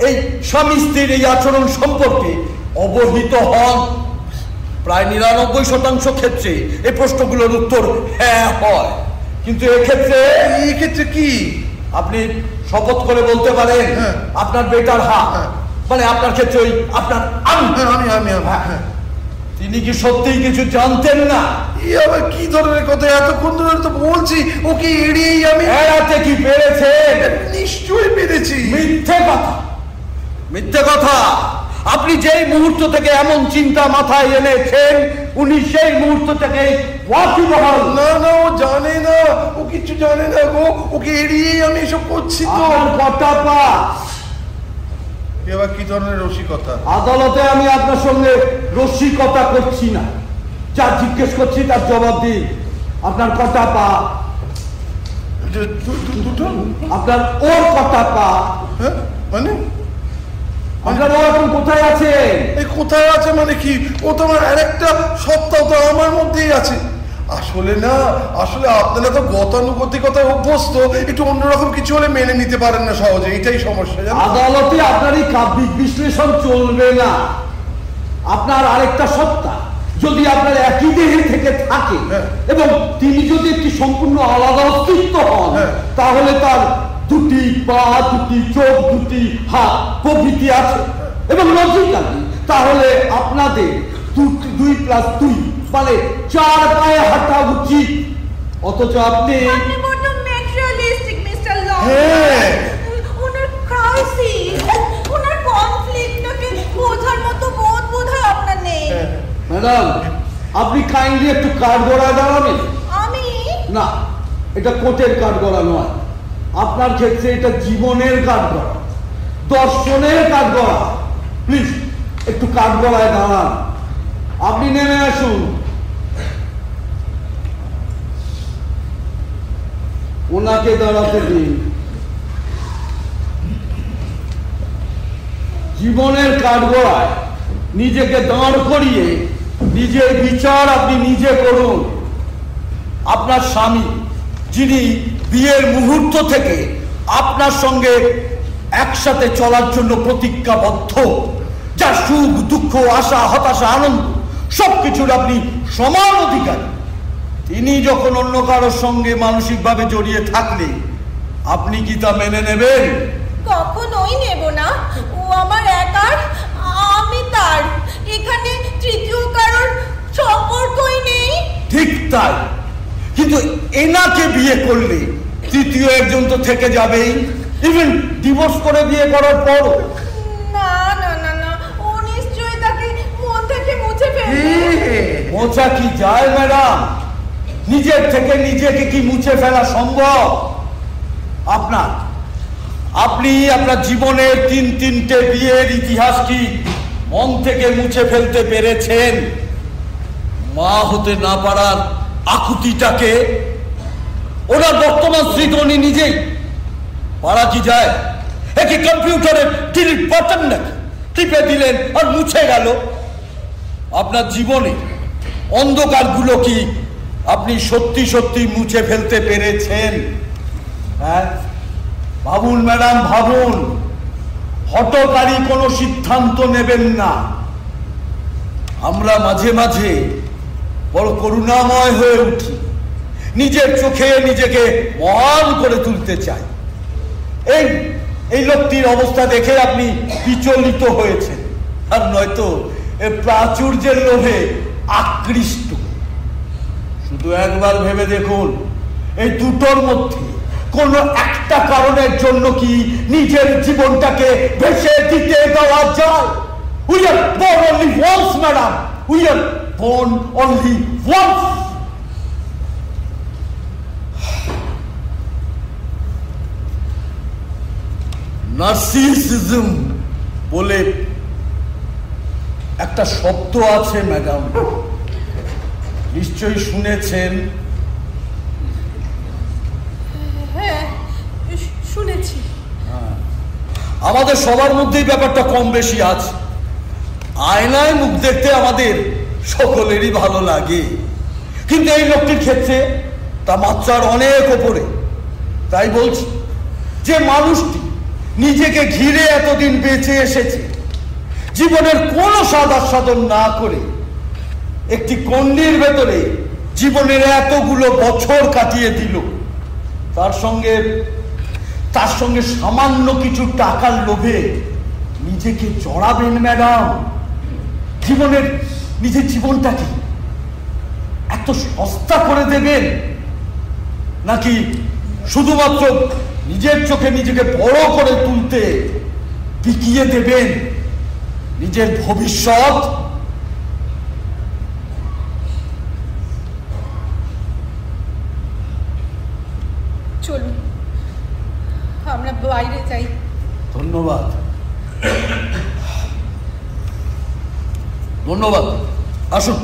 এই স্বামী স্ত্রীর এই আচরণ সম্পর্কে অবহিত হন? প্রায় 99% ক্ষেত্রে এই প্রশ্নগুলোর উত্তর হ্যাঁ হয়। কিন্তু এক্ষেত্রে কি আপনি শপথ করে বলতে পারেন আপনার বেটার হাত, মানে আপনার ক্ষেত্রে ওই আপনার আমি তিনি কি সত্যিই কিছু জানতেন না? আবার কি ধরনের কথা? এতক্ষণ ধরে তো বলছি ওকে এড়িয়েই আমি। এড়াতে কি পেরেছেন? নিশ্চয়ই পেরেছি। মিথ্যে কথা। আপনি যেই মুহূর্ত থেকে এমন চিন্তা মাথায় এনেছেন, উনি সেই মুহূর্ত থেকে ওয়াকিবহাল। না না, ও জানে না, ও কিছু জানে না গো। ওকে এড়িয়েই আমি এসব করছি তো। কথা পা এবার কি ধরনের রসিকতা? আদালতে আমি আপনার সঙ্গে রসিকতা করছি না, যা জিজ্ঞেস করছি তার জবাব দিন। আপনার কটা পা? দুটো। আপনার ওর কটা পা? হ্যাঁ মানে আপনার ও এখন কোথায় আছে? এই কোথায় আছে মানে কি? ও তো আমার আরেকটা সপ্তাহ তো আমার মধ্যেই আছে। আসলে আপনারা তো গতানুগতিকতায় অভ্যস্ত, একটু অন্যরকম কিছু হলে মেনে নিতে পারেন না সহজে, এটাই সমস্যা। আদালতে আপনার এই কাব্যিক বিশ্লেষণ চলবে না। আপনার আরেকটা সত্তা যদি আপনার একই দেহে থেকে থাকে এবং তিনি যদি একটি সম্পূর্ণ আলাদা অস্তিত্ব হন, তাহলে তার দুটি পা, দুটি চোখ, দুটি হাত প্রভৃতি আছে এবং লজিক্যালি তাহলে আপনাদের 2+2 মানে 4 পায়ে হাঁটা উচিত। অথচ আপনি বড্ড ম্যাটেরিয়ালিস্টিক মিস্টার লং। ওনার ক্রাইসিস, ওনার কনফ্লিক্টটাকে বোঝার মতো বোধহয় আপনার নেই। ম্যাডাম, আপনি কাইন্ডলি একটু কাঠগড়ায় দাঁড়াবেন। আমি না, এটা কোর্টের কাঠগড়া নয়। আপনার ক্ষেত্রে এটা জীবনের কাঠগড়া, দর্শনের কাঠগড়া। প্লিজ একটু কাঠগড়ায় দাঁড়ান। আপনি নেমে আসুন। ওনাকে দাঁড়াতে দিন। জীবনের কাঠগড়ায় নিজেকে দাঁড় করিয়ে নিজের বিচার আপনি নিজে করুন। আপনার স্বামী, যিনি বিয়ের মুহূর্ত থেকে আপনার সঙ্গে একসাথে চলার জন্য প্রতিজ্ঞাবদ্ধ, যার সুখ দুঃখ আশা হতাশা আনন্দ সবকিছুর আপনি সমান অধিকারী, তিনি যখন অন্য কারোর সঙ্গে মানসিকভাবে জড়িয়ে থাকলে আপনি কি তা মেনে নেবেন? কখনোই নেব না। ও আমার একার, আমি তার। এখানে তৃতীয় কারোর সম্পর্কই নেই। ঠিক তাই, কিন্তু এনাকে বিয়ে করলে তৃতীয় একজন তো থেকে যাবেই, ইভেন ডিভোর্স করে বিয়ে করার পরও। না না না না, ও নিশ্চয়ই তাকে মন থেকে মুছে ফেলবে। মোছা কি যায় ম্যাডাম? নিজের থেকে নিজেকে কি মুছে ফেলা সম্ভব? আপনি আপনার জীবনের তিনটে বিয়ের ইতিহাস কি মন থেকে মুছে ফেলতে পেরেছেন? মা হতে না পারার আকুতিটাকে ওনার বর্তমান স্মৃতি উনি নিজেই পারা কি যায়? একই কম্পিউটারের ডিলিট বাটন নাকি টিপে দিলেন আর মুছে গেল? আপনার জীবনে অন্ধকারগুলো কি আপনি সত্যি সত্যি মুছে ফেলতে পেরেছেন? হ্যাঁ, ভাবুন ম্যাডাম, ভাবুন। হঠকারী কোনো সিদ্ধান্ত নেবেন না। আমরা মাঝে মাঝে বড় করুণাময় হয়ে উঠি, নিজের চোখে নিজেকে মহান করে তুলতে চাই। এই লোকটির অবস্থা দেখে আপনি বিচলিত হয়েছেন, আর নয়তো প্রাচুর্যের লোভে আকৃষ্ট। শুধু একবার ভেবে দেখুন, এই দুটোর মধ্যে কোনো একটা কারণের জন্য কি নিজের জীবনটাকে ভেসে দিতে দেওয়া যায়? We are born only once, madam. We are born only once. Narcissism বলে একটা শব্দ আছে ম্যাডাম, নিশ্চয়ই শুনেছেন। হ্যাঁ, শুনেছি। আমাদের সবার মধ্যেই ব্যাপারটা কম বেশি আছে। আয়নায় মুখ দেখতে আমাদের সকলেরই ভালো লাগে, কিন্তু এই লোকটির ক্ষেত্রে তা মাত্রার অনেক ওপরে। তাই বলছি যে মানুষটি নিজেকে ঘিরে এতদিন বেঁচে এসেছে, জীবনের কোনো স্বাদ আস্বাদন না করে একটি কন্ডির ভেতরে জীবনের এতগুলো বছর কাটিয়ে দিল, তার সঙ্গে সামান্য কিছু টাকার লোভে নিজেকে জড়াবেন ম্যাডাম? নিজের জীবনটাকে এত সস্তা করে দেবেন, নাকি শুধুমাত্র নিজের চোখে নিজেকে বড় করে তুলতে বিকিয়ে দেবেন নিজের ভবিষ্যৎ? চলুন আমরা বাইরে যাই। ধন্যবাদ, ধন্যবাদ। আসুন।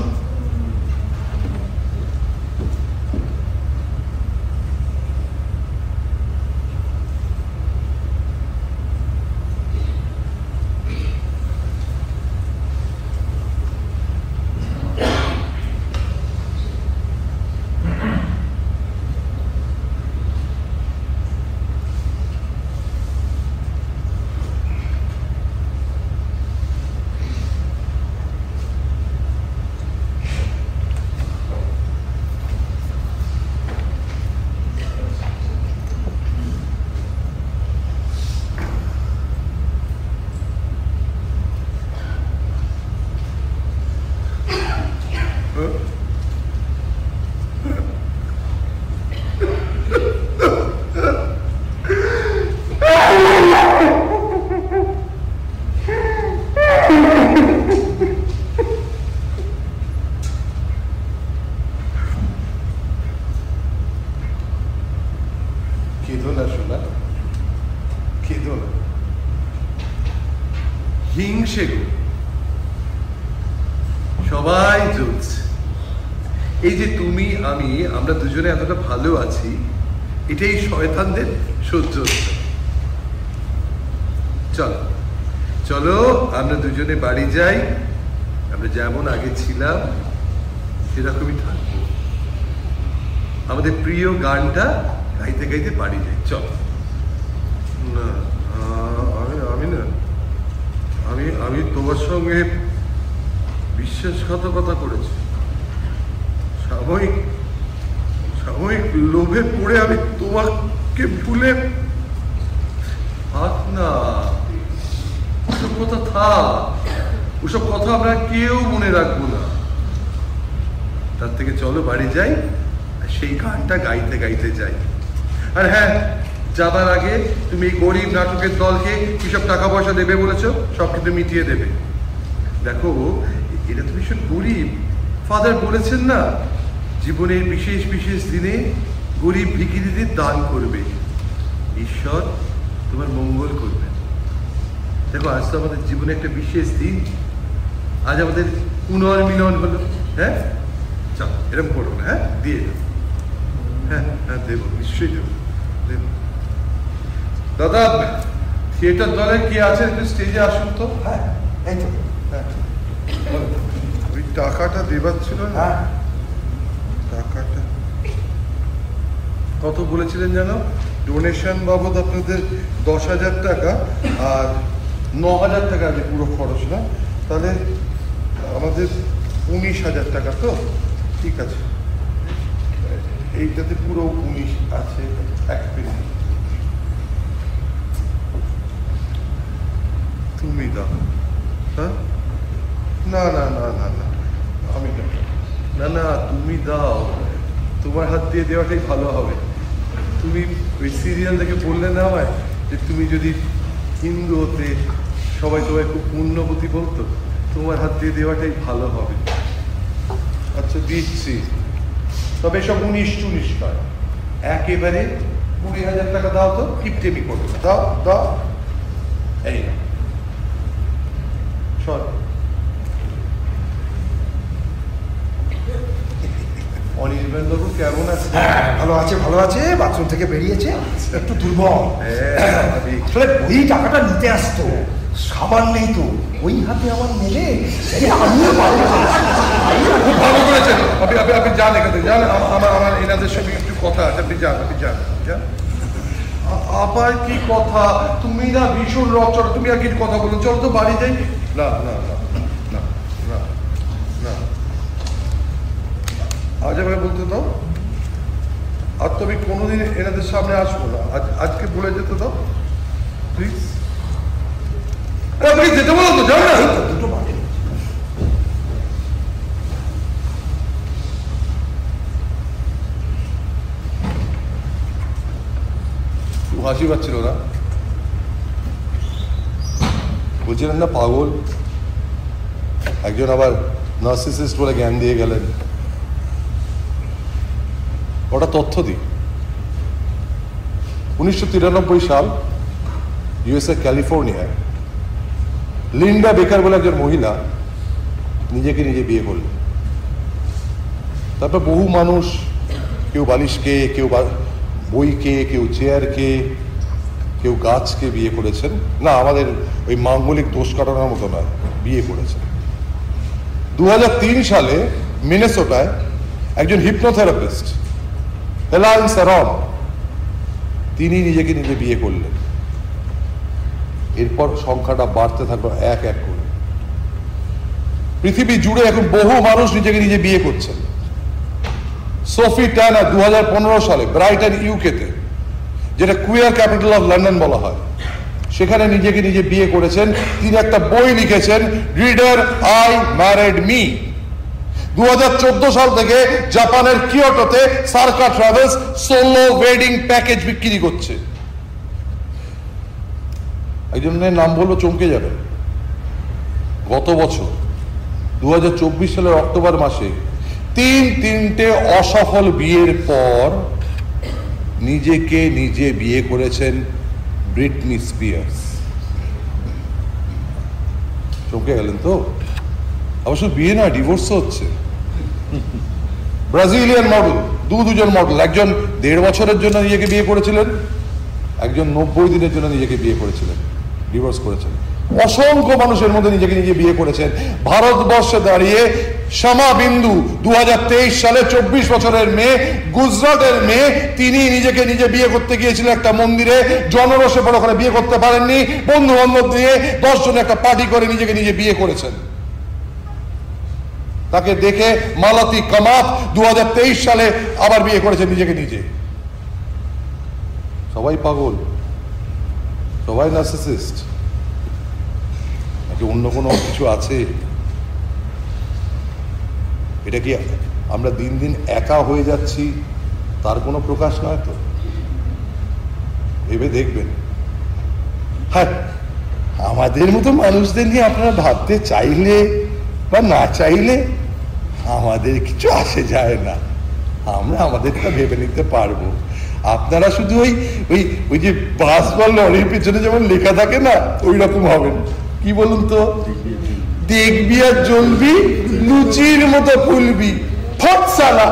কেঁদো না সোনা, কেঁদো না। হিংসে গো, সবাই জ্বলছে। এই যে তুমি আমরা দুজনে এতটা ভালো আছি, এটাই শয়তানদের সহ্য হচ্ছে। চলো চলো আমরা দুজনে বাড়ি যাই, আমরা যেমন আগে ছিলাম সেরকমই থাকবো। আমাদের প্রিয় গানটা গাইতে গাইতে বাড়ি যাই। চল। না, আমি তোমার সঙ্গে বিশ্বাসঘাতকতা করেছি। সাময়িক লোভে পড়ে আমি তোমাকে ভুলে। থাক না, ওসব কথা থাক, ওসব কথা আমরা কেউ মনে রাখবো না। তার থেকে চলো বাড়ি যাই, সেই গানটা গাইতে গাইতে যাই। আর হ্যাঁ, যাবার আগে তুমি এই গরিব নাটকের দলকে কিসব টাকা পয়সা দেবে বলেছো, সব কিন্তু মিটিয়ে দেবে। দেখো, এটা তো ভীষণ গরিব। ফাদার বলেছেন না, জীবনের বিশেষ বিশেষ দিনে গরিব ভিখিরিদের দান করবে। ঈশ্বর তোমার মঙ্গল করবেন। দেখো আজ তো আমাদের জীবনে একটা বিশেষ দিন, আজ আমাদের পুনর্মিলন হলো। হ্যাঁ চল, এরকম করবো না, হ্যাঁ দিয়ে দেবো, হ্যাঁ হ্যাঁ দেবো, নিশ্চয়ই দেবো। দাদা থিয়েটার দলে কি আছে একটু স্টেজে আসুন তো। হ্যাঁ এই তো, হ্যাঁ ওই টাকাটা দেবার ছিল না? হ্যাঁ টাকাটা কত বলেছিলেন জানো? ডোনেশন বাবদ আপনাদের 10,000 টাকা আর 9,000 টাকা আছে পুরো খরচ, না? তাহলে আমাদের 19,000 টাকা। তো ঠিক আছে, এইটাতে পুরো 19 আছে। এক মিনিট, তুমি দাও। হ্যাঁ না না না না না আমি না না তুমি দাও, তোমার হাত দিয়ে দেওয়াটাই ভালো হবে। তুমি ওই সিরিয়াল দেখে বললে না আমায় যে তুমি যদি হিন্দু হতে সবাই তোমায় খুব পুণ্যবতী বলতো, তোমার হাত দিয়ে দেওয়াটাই ভালো হবে। আচ্ছা দিচ্ছি, তবে সব 19-19 নয়, একেবারে 20,000 টাকা দাও তো, টিপটেমি করবে। দাও দাও, এই চল। অনির্বাণ বাবু কেমন আছে? ভালো আছে, ভালো আছে। বাথরুম থেকে বেরিয়েছে, একটু দুর্বল। আসলে ওই টাকাটা নিতে আসতো, সাবান নেই তো, ওই হাতে আমার নেলে আমিও ভালো করেছেন। আপনি যান এখান থেকে, যান। আমার এনাদের সঙ্গে একটু কথা আছে, আপনি যান, আপনি যান। আবার কি কথা? তুমি না ভীষণ রচনা, তুমি আর কি কথা বলো। চলো তো বাড়ি যাই। না না না না না না, আজ আমাকে বলতে দাও। আর তো আমি কোনোদিন এনাদের সামনে আসবো না, আজকে বলে যেতে দাও প্লিজ। আপনি যেতে বলো তো, যাও না। দুটো বাজে। হাসি পাচ্ছিল না? বলছিলেন না পাগল, একজন আবার নার্সিসিস্ট বলে জ্ঞান দিয়ে গেলেন। ওটা তথ্য দিই। 1993 সাল ইউএসএ ক্যালিফোর্নিয়ায় লিন্ডা বেকার বলে একজন মহিলা নিজেকে নিজে বিয়ে করলেন। তারপর বহু মানুষ, কেউ বালিশকে, কেউ বইকে, কেউ চেয়ারকে, কেউ গাছকে বিয়ে করেছেন। না, আমাদের ওই মাঙ্গলিক দোষ কাটানোর মতো নয়, বিয়ে করেছেন। 2003 সালে মিনেসোটায় একজন হিপনোথেরাপিস্ট এলাইন সারম, তিনি নিজেকে নিজে বিয়ে করলেন। এরপর সংখ্যাটা বাড়তে থাকলো এক এক করে। পৃথিবী জুড়ে এখন বহু মানুষ নিজেকে নিজে বিয়ে করছেন। সোফি ট্যানার 2015 সালে ব্রাইটন ইউকেতে, যেটা কুয়ার ক্যাপিটাল অফ লন্ডন বলা হয়, সেখানে নিজেকে নিজে বিয়ে করেছেন। তিনি একটা বই লিখেছেন, রিডার আই ম্যারিড মি। 2014 সাল থেকে জাপানের কিয়োটোতে সার্কা ট্রাভেলস সোলো ওয়েডিং প্যাকেজ বিক্রি করছে। একজনের নাম বলবো, চমকে যাবে। গত বছর 2024 সালের অক্টোবর মাসে তিনটে অসফল বিয়ের পর নিজেকে নিজে বিয়ে করেছেন ব্রিটনি স্পিয়ার্স। চমকে গেলেন তো? অবশ্য বিয়ে না, ডিভোর্স হচ্ছে। ব্রাজিলিয়ান মডেল, দুজন মডেল, একজন 1.5 বছরের জন্য নিজেকে বিয়ে করেছিলেন, একজন 90 দিনের জন্য নিজেকে বিয়ে করেছিলেন, ডিভোর্স করেছেন। অসংখ্য মানুষের মধ্যে নিজেকে নিজে বিয়ে করেছেন। ভারতবর্ষে দাঁড়িয়ে শ্যামা বিন্দু 2023 সালে 24 বছরের মেয়ে, গুজরাটের মেয়ে, তিনি নিজেকে নিজে বিয়ে করতে গিয়েছিলেন একটা মন্দিরে। জনরসে পরে ওখানে বিয়ে করতে পারেননি, বন্ধু বান্ধব নিয়ে 10 জনে একটা পার্টি করে নিজেকে নিজে বিয়ে করেছেন। তাকে দেখে মালতী কামাত 2023 সালে আবার বিয়ে করেছেন নিজেকে নিজে। সবাই পাগল, সবাই নার্সিসিস্ট, নাকি অন্য কোনো কিছু আছে? এটা কি আমরা দিন দিন একা হয়ে যাচ্ছি তার কোনো প্রকাশ নয় তো? ভেবে দেখবেন। হ্যাঁ, আমাদের মতো মানুষদের নিয়ে আপনারা ভাবতে চাইলে বা না চাইলে আমাদের কিছু আসে যায় না, আমরা আমাদেরটা ভেবে নিতে পারবো। আপনারা শুধু ওই ওই ওই যে বাস বা লরির পেছনে যেমন লেখা থাকে না, ওই রকম হবেন। কি বলুন তো? দেখবি আর জ্বলবি, লুচির মতো ফুলবি, ফটসালা।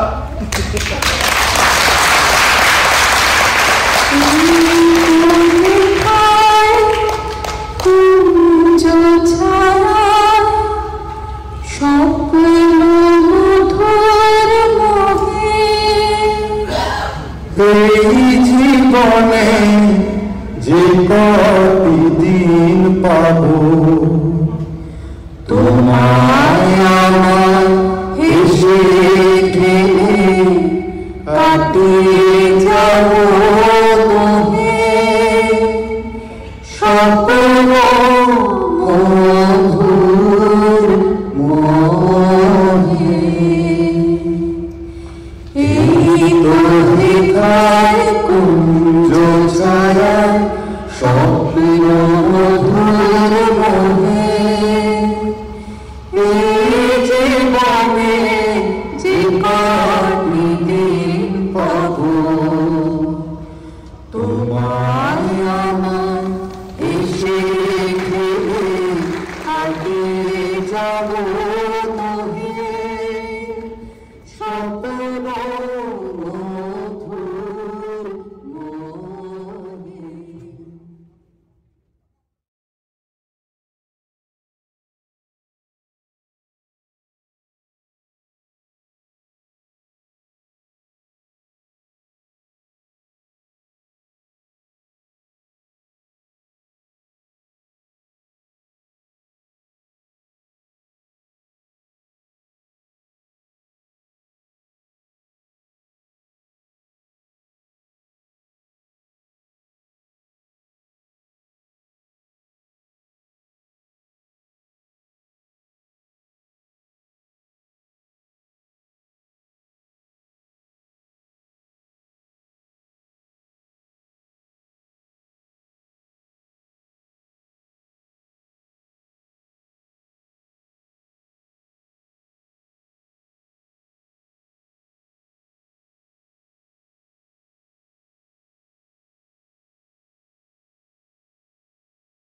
এই জীবনে যে কতদিন পাবো তোমার